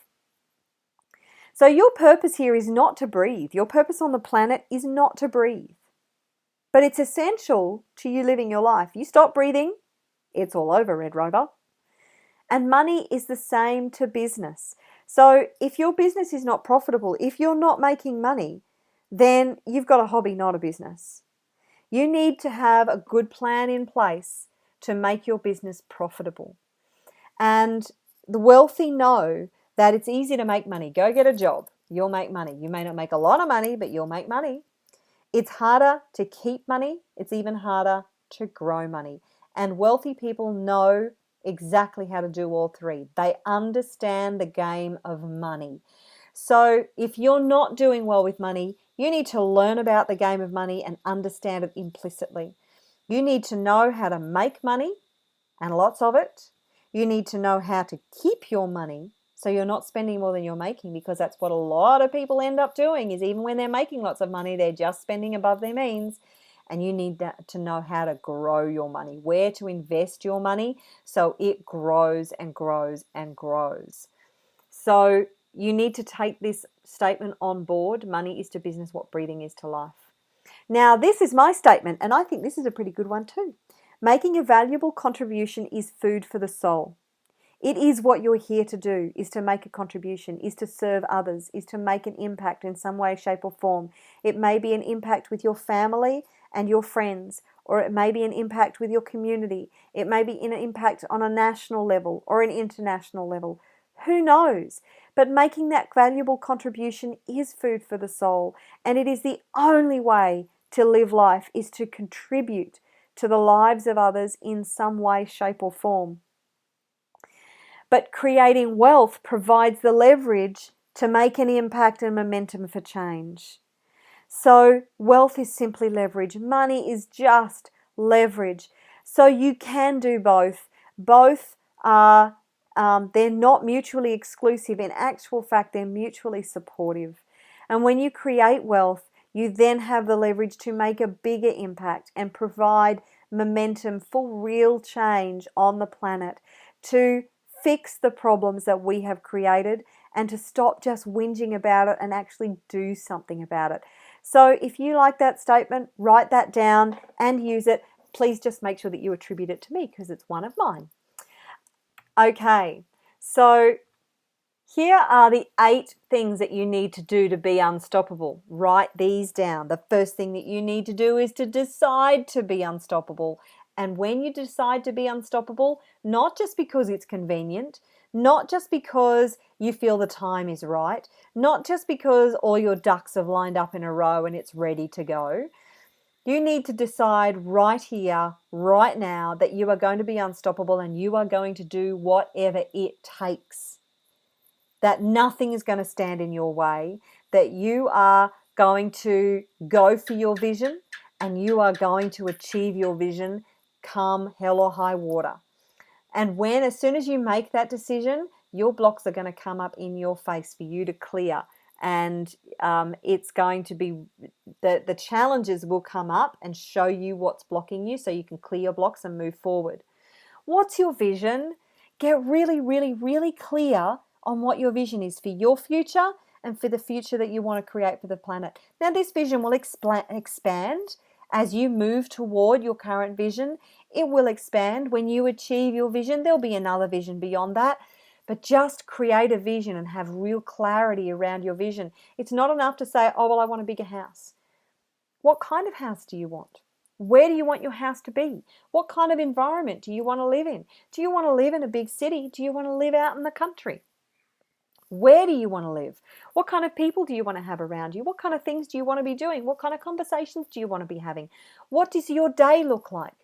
S1: So your purpose here is not to breathe. Your purpose on the planet is not to breathe. But it's essential to you living your life. You stop breathing, it's all over, Red Rover. And money is the same to business. So if your business is not profitable, if you're not making money, then you've got a hobby, not a business. You need to have a good plan in place to make your business profitable. And the wealthy know that it's easy to make money. Go get a job. You'll make money. You may not make a lot of money, but you'll make money. It's harder to keep money. It's even harder to grow money. And wealthy people know exactly how to do all three. They understand the game of money. So if you're not doing well with money, you need to learn about the game of money and understand it implicitly. You need to know how to make money and lots of it. You need to know how to keep your money so you're not spending more than you're making, because that's what a lot of people end up doing, is even when they're making lots of money, they're just spending above their means. And you need to know how to grow your money, where to invest your money so it grows and grows and grows. So you need to take this statement on board. Money is to business what breathing is to life. Now, this is my statement, and I think this is a pretty good one too. Making a valuable contribution is food for the soul. It is what you're here to do, is to make a contribution, is to serve others, is to make an impact in some way, shape or form. It may be an impact with your family and your friends, or it may be an impact with your community. It may be an impact on a national level or an international level. Who knows? But making that valuable contribution is food for the soul, and it is the only way to live life, is to contribute to the lives of others in some way, shape or form. But creating wealth provides the leverage to make an impact and momentum for change. So wealth is simply leverage. Money is just leverage. So you can do both. Both are, they're not mutually exclusive. In actual fact, they're mutually supportive. And when you create wealth, you then have the leverage to make a bigger impact and provide momentum for real change on the planet, to fix the problems that we have created, and to stop just whinging about it and actually do something about it. So if you like that statement, write that down and use it. Please just make sure that you attribute it to me, because it's one of mine. Okay, so here are the 8 things that you need to do to be unstoppable. Write these down. The first thing that you need to do is to decide to be unstoppable. And when you decide to be unstoppable, not just because it's convenient, not just because you feel the time is right, not just because all your ducks have lined up in a row and it's ready to go. You need to decide right here, right now, that you are going to be unstoppable and you are going to do whatever it takes. That nothing is going to stand in your way, that you are going to go for your vision and you are going to achieve your vision come hell or high water. And as soon as you make that decision, your blocks are going to come up in your face for you to clear. And it's going to be, the challenges will come up and show you what's blocking you so you can clear your blocks and move forward. What's your vision? Get really, really, really clear on what your vision is for your future and for the future that you want to create for the planet. Now, this vision will expand as you move toward your current vision. It will expand. When you achieve your vision, there'll be another vision beyond that. But just create a vision and have real clarity around your vision. It's not enough to say, oh, well, I want a bigger house. What kind of house do you want? Where do you want your house to be? What kind of environment do you want to live in? Do you want to live in a big city? Do you want to live out in the country? Where do you want to live? What kind of people do you want to have around you? What kind of things do you want to be doing? What kind of conversations do you want to be having? What does your day look like?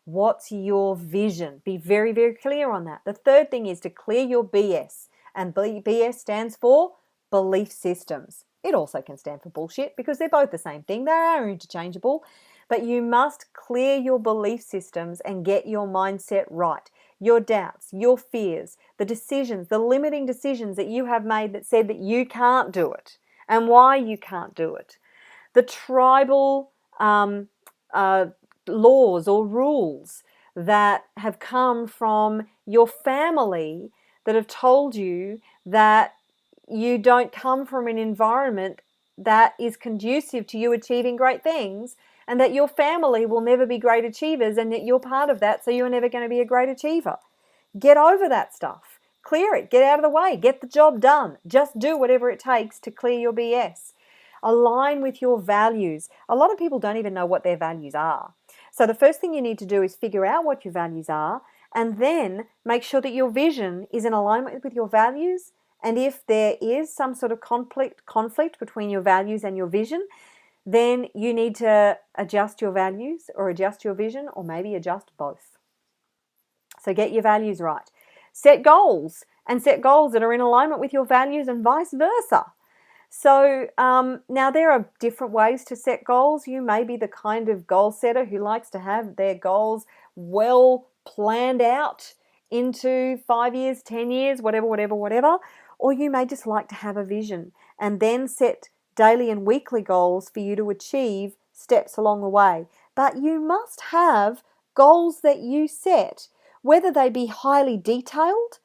S1: What's your vision? Be very, very clear on that. The third thing is to clear your BS. And BS stands for belief systems. It also can stand for bullshit, because they're both the same thing. They are interchangeable. But you must clear your belief systems and get your mindset right. Your doubts, your fears, the decisions, the limiting decisions that you have made that said that you can't do it and why you can't do it. The tribal laws or rules that have come from your family that have told you that you don't come from an environment that is conducive to you achieving great things, and that your family will never be great achievers, and that you're part of that, so you're never going to be a great achiever. Get over that stuff. Clear it. Get out of the way. Get the job done. Just do whatever it takes to clear your BS. Align with your values. A lot of people don't even know what their values are. So the first thing you need to do is figure out what your values are, and then make sure that your vision is in alignment with your values. And if there is some sort of conflict between your values and your vision, then you need to adjust your values or adjust your vision, or maybe adjust both. So get your values right. Set goals, and set goals that are in alignment with your values and vice versa. So now there are different ways to set goals. You may be the kind of goal setter who likes to have their goals well planned out into 5 years, 10 years, whatever. Or you may just like to have a vision and then set daily and weekly goals for you to achieve steps along the way. But you must have goals that you set, whether they be highly detailed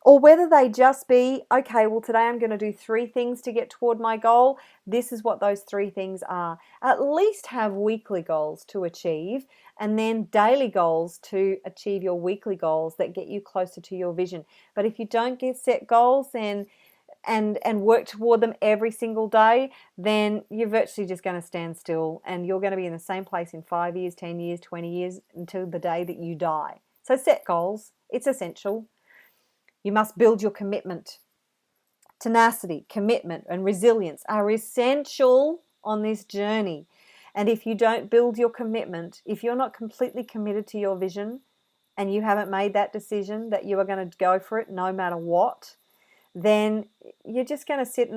S1: or whether they just be, okay, well, today I'm going to do 3 things to get toward my goal. This is what those 3 things are. At least have weekly goals to achieve and then daily goals to achieve your weekly goals that get you closer to your vision. But if you don't get set goals then and work toward them every single day, then you're virtually just going to stand still and you're going to be in the same place in 5 years, 10 years, 20 years until the day that you die. So set goals. It's essential. You must build your commitment. Tenacity, commitment, and resilience are essential on this journey. And if you don't build your commitment, if you're not completely committed to your vision and you haven't made that decision that you are going to go for it no matter what, then you're just going to sit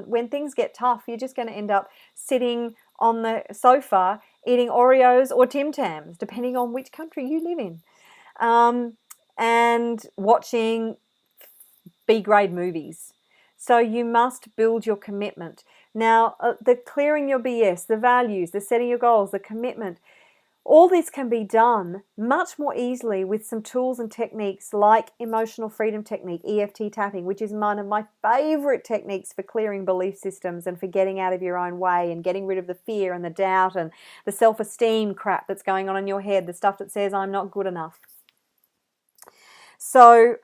S1: when things get tough, you're just going to end up sitting on the sofa eating Oreos or Tim Tams, depending on which country you live in. And watching B-grade movies. So you must build your commitment. Now, the clearing your BS, the values, the setting your goals, the commitment, all this can be done much more easily with some tools and techniques like emotional freedom technique, EFT tapping, which is one of my favorite techniques for clearing belief systems and for getting out of your own way and getting rid of the fear and the doubt and the self-esteem crap that's going on in your head, the stuff that says I'm not good enough. So,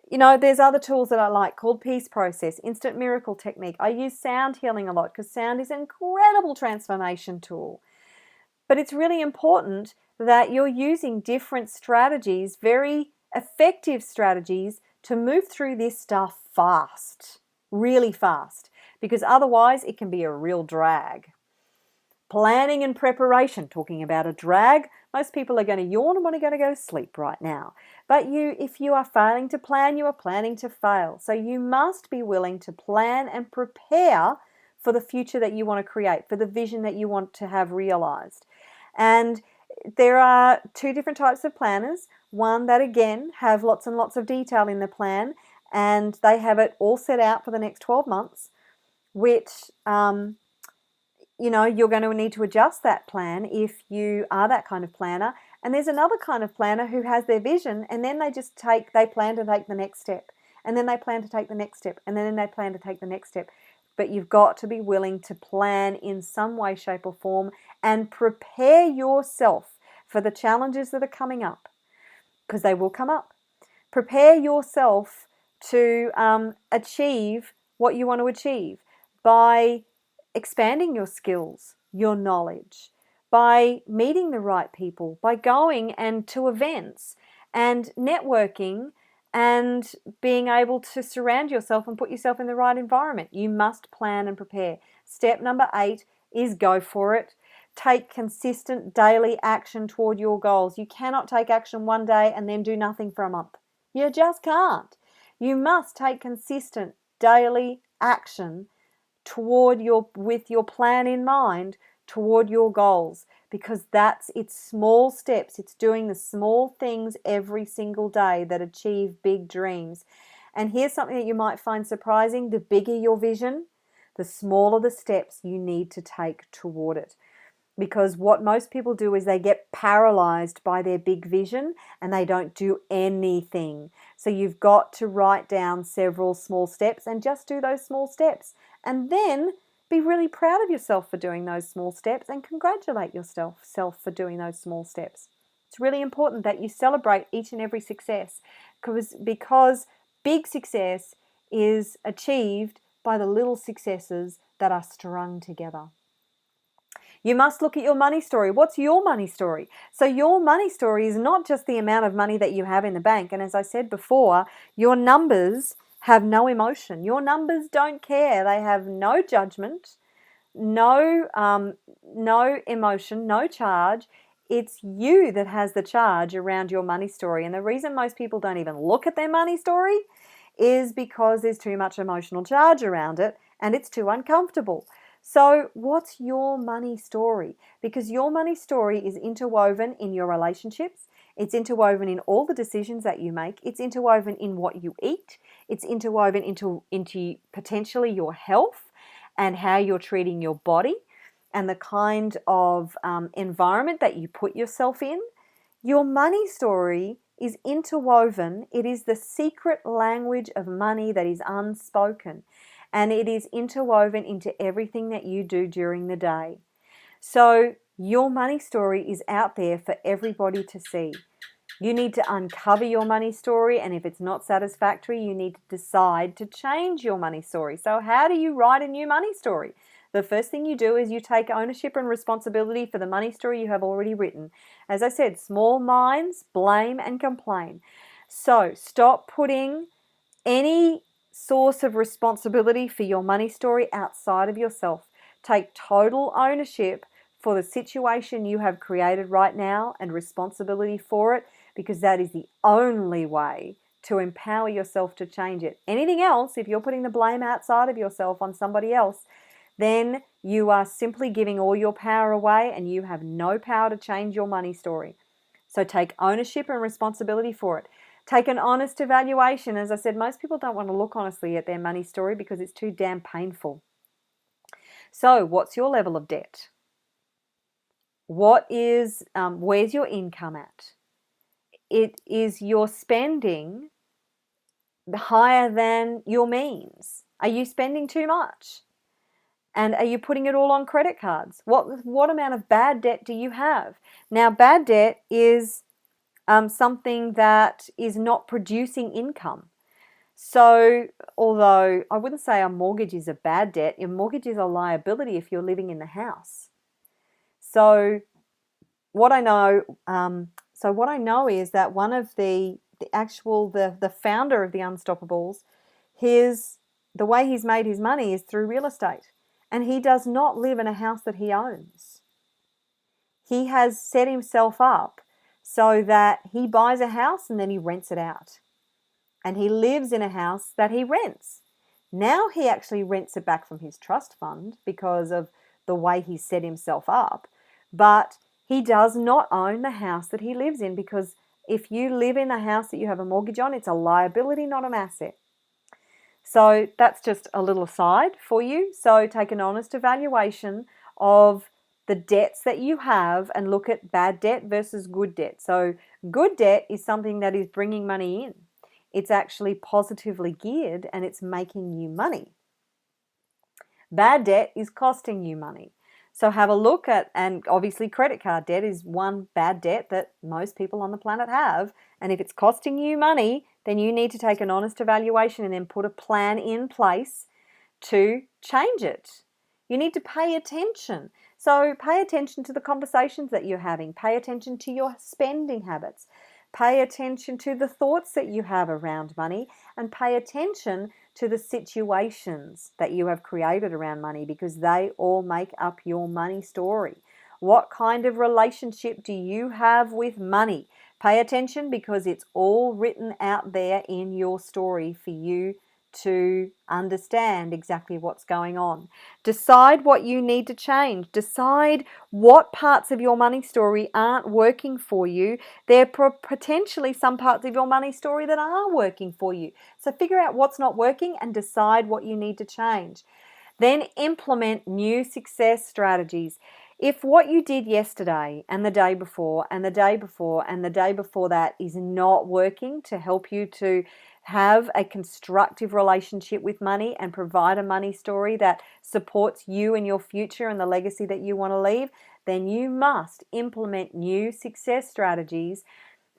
S1: there's other tools that I like called Peace Process, Instant Miracle Technique. I use sound healing a lot because sound is an incredible transformation tool. But it's really important that you're using different strategies, very effective strategies, to move through this stuff fast, really fast, because otherwise it can be a real drag. Planning and preparation, talking about a drag, most people are going to yawn and want to go to sleep right now. But if you are failing to plan, you are planning to fail. So you must be willing to plan and prepare for the future that you want to create, for the vision that you want to have realized. And there are 2 different types of planners. One that, again, have lots and lots of detail in the plan, and they have it all set out for the next 12 months, which you're going to need to adjust that plan if you are that kind of planner. And there's another kind of planner who has their vision and then they plan to take the next step. And then they plan to take the next step. And then they plan to take the next step. But you've got to be willing to plan in some way, shape or form and prepare yourself for the challenges that are coming up, because they will come up. Prepare yourself to achieve what you want to achieve by expanding your skills, your knowledge, by meeting the right people, by going and to events and networking and being able to surround yourself and put yourself in the right environment. You must plan and prepare. Step number 8 is go for it. Take consistent daily action toward your goals. You cannot take action one day and then do nothing for a month. You just can't. You must take consistent daily action with your plan in mind toward your goals, because it's small steps. It's doing the small things every single day that achieve big dreams. And here's something that you might find surprising. The bigger your vision, the smaller the steps you need to take toward it. Because what most people do is they get paralyzed by their big vision and they don't do anything. So you've got to write down several small steps and just do those small steps. And then be really proud of yourself for doing those small steps and congratulate yourself for doing those small steps. It's really important that you celebrate each and every success, because big success is achieved by the little successes that are strung together. You must look at your money story. What's your money story? So your money story is not just the amount of money that you have in the bank. And as I said before, your numbers have no emotion. Your numbers don't care. They have no judgment, no emotion, no charge. It's you that has the charge around your money story. And the reason most people don't even look at their money story is because there's too much emotional charge around it and it's too uncomfortable. So what's your money story? Because your money story is interwoven in your relationships. It's interwoven in all the decisions that you make. It's interwoven in what you eat. It's interwoven into potentially your health and how you're treating your body and the kind of environment that you put yourself in. Your money story is interwoven. It is the secret language of money that is unspoken, and it is interwoven into everything that you do during the day. So your money story is out there for everybody to see. You need to uncover your money story, and if it's not satisfactory, you need to decide to change your money story. So how do you write a new money story? The first thing you do is you take ownership and responsibility for the money story you have already written. As I said, small minds blame and complain. So stop putting any source of responsibility for your money story outside of yourself. Take total ownership for the situation you have created right now and responsibility for it, because that is the only way to empower yourself to change it. Anything else, if you're putting the blame outside of yourself on somebody else, then you are simply giving all your power away and you have no power to change your money story. So take ownership and responsibility for it. Take an honest evaluation. As I said, most people don't want to look honestly at their money story because it's too damn painful. So what's your level of debt? Where's your income at? Is your spending higher than your means? Are you spending too much? And are you putting it all on credit cards? What amount of bad debt do you have? Now, bad debt is something that is not producing income. So, although I wouldn't say a mortgage is a bad debt, your mortgage is a liability if you're living in the house. So, what I know is that one of the founder of the Unstoppables, the way he's made his money is through real estate. And he does not live in a house that he owns. He has set himself up so that he buys a house and then he rents it out. And he lives in a house that he rents. Now he actually rents it back from his trust fund because of the way he set himself up. But he does not own the house that he lives in, because if you live in a house that you have a mortgage on, it's a liability, not an asset. So that's just a little aside for you. So take an honest evaluation of the debts that you have and look at bad debt versus good debt. So good debt is something that is bringing money in. It's actually positively geared and it's making you money. Bad debt is costing you money. So have a look at, and obviously credit card debt is one bad debt that most people on the planet have. And if it's costing you money, then you need to take an honest evaluation and then put a plan in place to change it. You need to pay attention. So pay attention to the conversations that you're having. Pay attention to your spending habits. Pay attention to the thoughts that you have around money, and pay attention to the situations that you have created around money, because they all make up your money story. What kind of relationship do you have with money? Pay attention, because it's all written out there in your story for you to understand exactly what's going on. Decide what you need to change. Decide what parts of your money story aren't working for you. There are potentially some parts of your money story that are working for you. So figure out what's not working and decide what you need to change. Then implement new success strategies. If what you did yesterday and the day before and the day before and the day before that is not working to help you to have a constructive relationship with money and provide a money story that supports you and your future and the legacy that you want to leave, then you must implement new success strategies.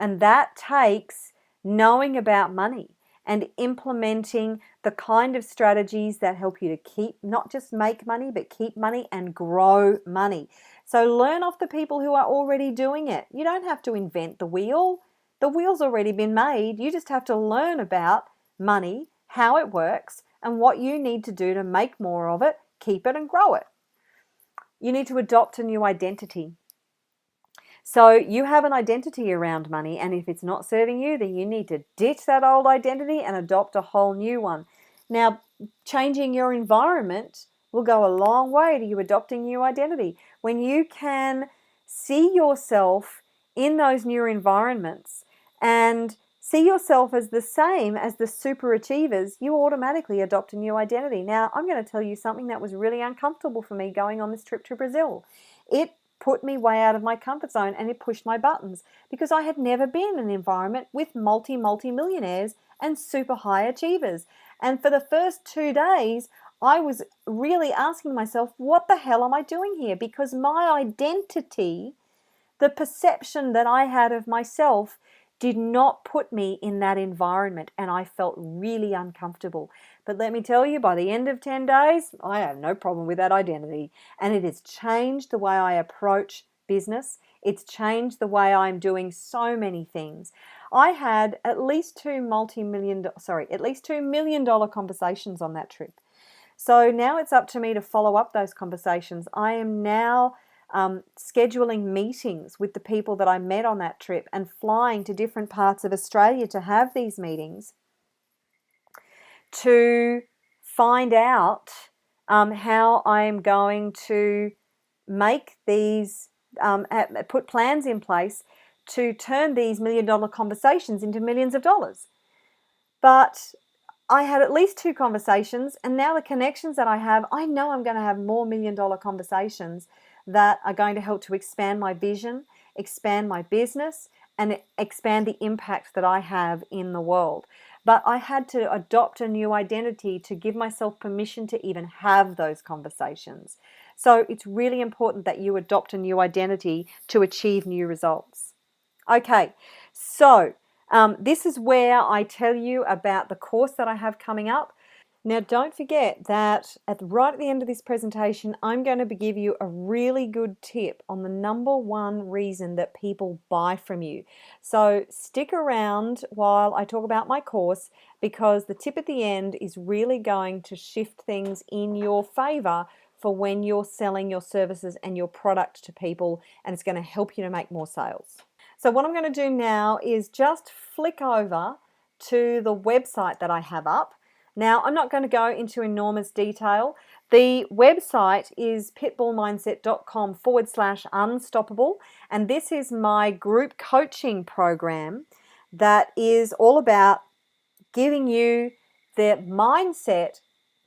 S1: And that takes knowing about money and implementing the kind of strategies that help you to keep, not just make money, but keep money and grow money. So learn off the people who are already doing it. You don't have to invent the wheel. The wheel's already been made. You just have to learn about money, how it works, and what you need to do to make more of it, keep it, and grow it. You need to adopt a new identity. So you have an identity around money, and if it's not serving you, then you need to ditch that old identity and adopt a whole new one. Now, changing your environment will go a long way to you adopting new identity. When you can see yourself in those new environments and see yourself as the same as the super achievers, you automatically adopt a new identity. Now, I'm going to tell you something that was really uncomfortable for me going on this trip to Brazil. It put me way out of my comfort zone and it pushed my buttons because I had never been in an environment with multi-millionaires and super high achievers. And for the first 2 days, I was really asking myself, what the hell am I doing here? Because my identity, the perception that I had of myself, did not put me in that environment, and I felt really uncomfortable. But let me tell you, by the end of 10 days, I have no problem with that identity, and it has changed the way I approach business. It's changed the way I'm doing so many things. I had at least $2 million conversations on that trip. So now it's up to me to follow up those conversations. I am now scheduling meetings with the people that I met on that trip and flying to different parts of Australia to have these meetings to find out how I am going to make these, put plans in place to turn these $1 million conversations into millions of dollars. But I had at least 2 conversations, and now the connections that I have, I know I'm going to have more $1 million conversations that are going to help to expand my vision, expand my business, and expand the impact that I have in the world. But I had to adopt a new identity to give myself permission to even have those conversations. So it's really important that you adopt a new identity to achieve new results. Okay, so this is where I tell you about the course that I have coming up. Now, don't forget that right at the end of this presentation, I'm going to give you a really good tip on the number one reason that people buy from you. So stick around while I talk about my course, because the tip at the end is really going to shift things in your favor for when you're selling your services and your product to people, and it's going to help you to make more sales. So what I'm going to do now is just flick over to the website that I have up. Now, I'm not going to go into enormous detail. The website is pitbullmindset.com/unstoppable, and this is my group coaching program that is all about giving you the mindset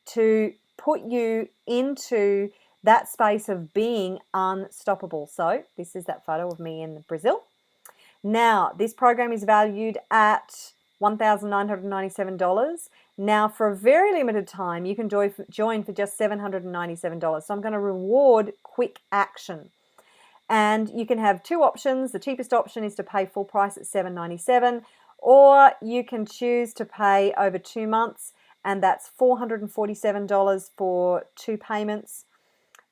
S1: to put you into that space of being unstoppable. So this is that photo of me in Brazil. Now, this program is valued at $1,997. Now, for a very limited time, you can join for just $797. So I'm going to reward quick action. And you can have 2 options. The cheapest option is to pay full price at $797, or you can choose to pay over 2 months, and that's $447 for 2 payments.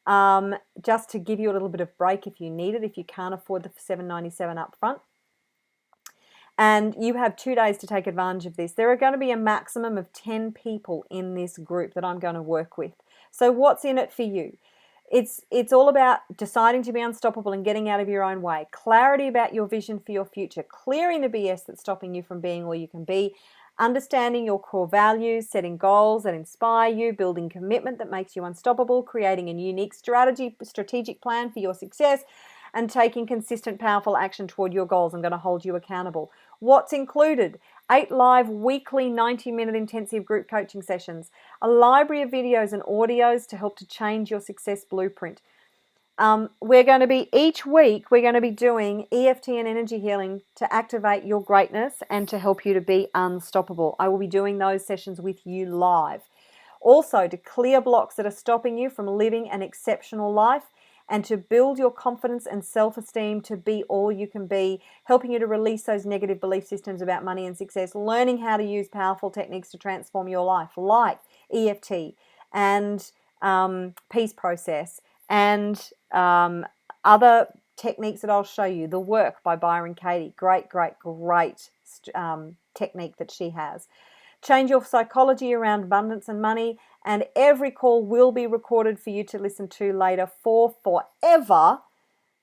S1: Just to give you a little bit of break if you need it, if you can't afford the $797 up front. And you have 2 days to take advantage of this. There are going to be a maximum of 10 people in this group that I'm going to work with. So what's in it for you? It's all about deciding to be unstoppable and getting out of your own way. Clarity about your vision for your future. Clearing the BS that's stopping you from being all you can be. Understanding your core values. Setting goals that inspire you. Building commitment that makes you unstoppable. Creating a unique strategic plan for your success. And taking consistent, powerful action toward your goals. I'm going to hold you accountable. What's included? 8 live weekly 90-minute intensive group coaching sessions, a library of videos and audios to help to change your success blueprint. We're going to be, each week, we're going to be doing EFT and energy healing to activate your greatness and to help you to be unstoppable. I will be doing those sessions with you live. Also, to clear blocks that are stopping you from living an exceptional life, and to build your confidence and self-esteem to be all you can be, helping you to release those negative belief systems about money and success, learning how to use powerful techniques to transform your life, like EFT and peace process and other techniques that I'll show you. The Work by Byron Katie, great technique that she has. Change your psychology around abundance and money, and every call will be recorded for you to listen to later for forever.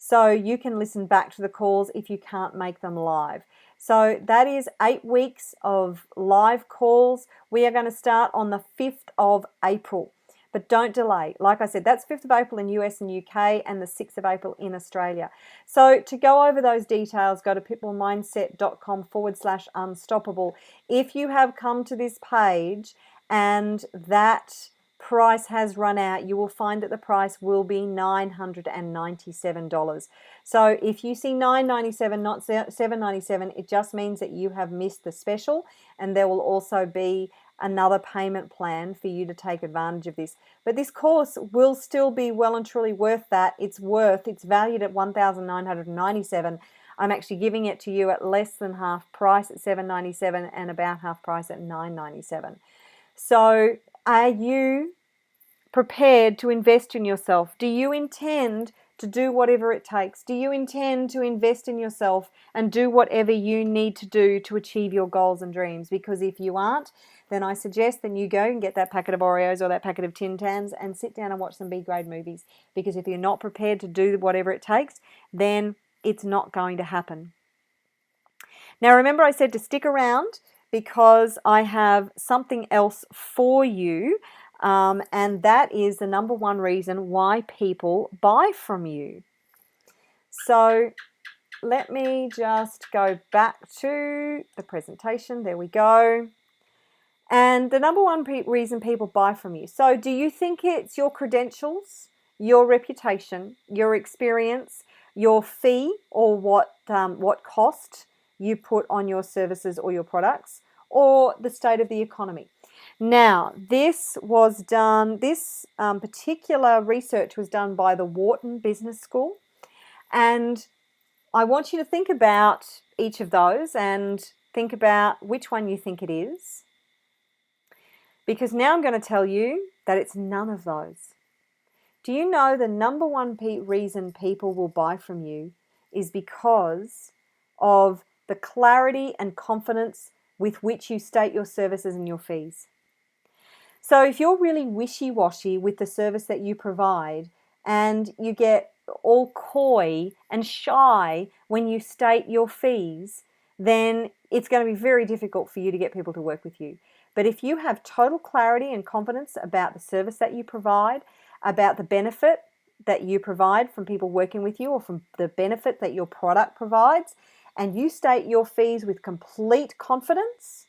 S1: So you can listen back to the calls if you can't make them live. So that is 8 weeks of live calls. We are going to start on the 5th of April. But don't delay. Like I said, that's 5th of April in US and UK and the 6th of April in Australia. So to go over those details, go to pitbullmindset.com/unstoppable. If you have come to this page and that price has run out, you will find that the price will be $997. So if you see $997, not $797, it just means that you have missed the special, and there will also be another payment plan for you to take advantage of this. But this course will still be well and truly worth that. It's valued at $1,997. I'm actually giving it to you at less than half price at $797 and about half price at $997. So are you prepared to invest in yourself? Do you intend to do whatever it takes? Do you intend to invest in yourself and do whatever you need to do to achieve your goals and dreams? Because if you aren't, then I suggest that you go and get that packet of Oreos or that packet of Tin Tans and sit down and watch some B-grade movies. Because if you're not prepared to do whatever it takes, then it's not going to happen. Now remember, I said to stick around because I have something else for you. And that is the number one reason why people buy from you. So let me just go back to the presentation. There we go. And the number one reason people buy from you. So do you think it's your credentials, your reputation, your experience, your fee, or what cost you put on your services or your products, or the state of the economy? Now, this particular research was done by the Wharton Business School, and I want you to think about each of those and think about which one you think it is, because now I'm going to tell you that it's none of those. Do you know the number one reason people will buy from you is because of the clarity and confidence with which you state your services and your fees? So if you're really wishy-washy with the service that you provide and you get all coy and shy when you state your fees, then it's going to be very difficult for you to get people to work with you. But if you have total clarity and confidence about the service that you provide, about the benefit that you provide from people working with you, or from the benefit that your product provides, and you state your fees with complete confidence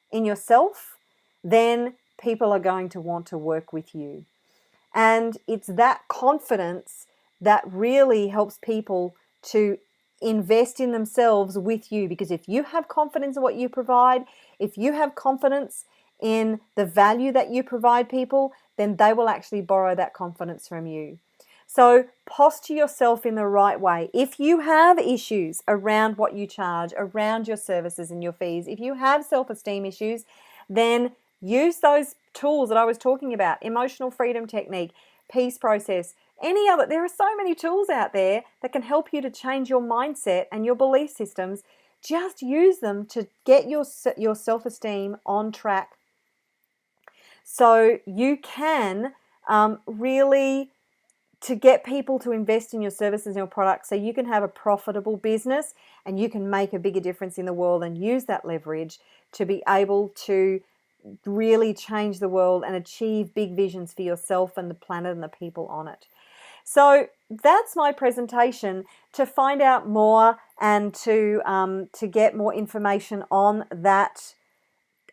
S1: in yourself, then people are going to want to work with you. And it's that confidence that really helps people to invest in themselves with you. Because if you have confidence in what you provide, if you have confidence in the value that you provide people, then they will actually borrow that confidence from you. So posture yourself in the right way. If you have issues around what you charge, around your services and your fees, if you have self-esteem issues, then use those tools that I was talking about: emotional freedom technique, peace process, any other. There are so many tools out there that can help you to change your mindset and your belief systems. Just use them to get your self-esteem on track, so you can really to get people to invest in your services and your products, so you can have a profitable business and you can make a bigger difference in the world and use that leverage to be able to really change the world and achieve big visions for yourself and the planet and the people on it. So that's my presentation. To find out more and to get more information on that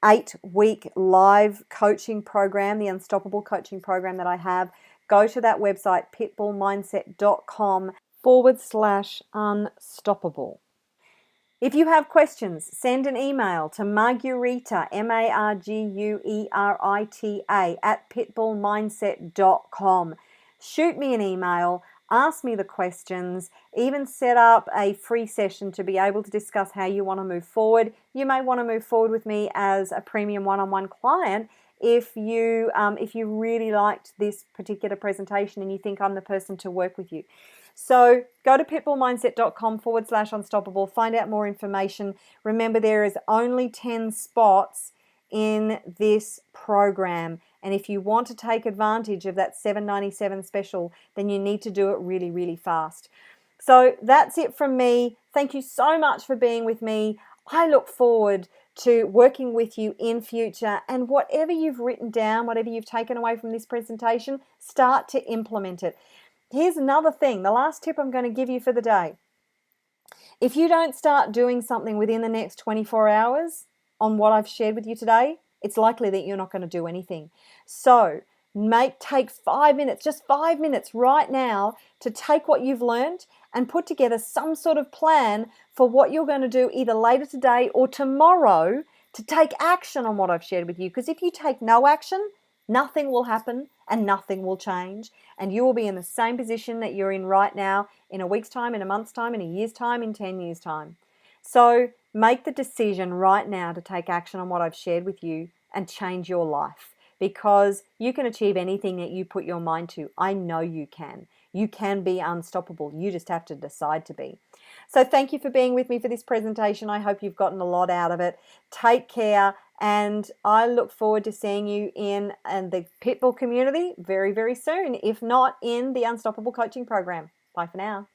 S1: 8-week live coaching program, the Unstoppable coaching program that I have, go to that website, pitbullmindset.com/unstoppable. If you have questions, send an email to Marguerita, Marguerita, at pitbullmindset.com. Shoot me an email, ask me the questions, even set up a free session to be able to discuss how you want to move forward. You may want to move forward with me as a premium one-on-one client if you really liked this particular presentation and you think I'm the person to work with you. So go to pitbullmindset.com/unstoppable, find out more information. Remember, there is only 10 spots in this program. And if you want to take advantage of that $797 special, then you need to do it really, really fast. So that's it from me. Thank you so much for being with me. I look forward to working with you in future, and whatever you've written down, whatever you've taken away from this presentation, start to implement it. Here's another thing, the last tip I'm going to give you for the day. If you don't start doing something within the next 24 hours on what I've shared with you today, it's likely that you're not going to do anything. So take 5 minutes, just 5 minutes right now, to take what you've learned and put together some sort of plan for what you're going to do either later today or tomorrow to take action on what I've shared with you. Because if you take no action, nothing will happen and nothing will change, and you will be in the same position that you're in right now in a week's time, in a month's time, in a year's time, in 10 years' time. So make the decision right now to take action on what I've shared with you and change your life, because you can achieve anything that you put your mind to. I know you can. You can be unstoppable. You just have to decide to be. So thank you for being with me for this presentation. I hope you've gotten a lot out of it. Take care, and I look forward to seeing you in the PitBull community very, very soon, if not in the Unstoppable Coaching Program. Bye for now.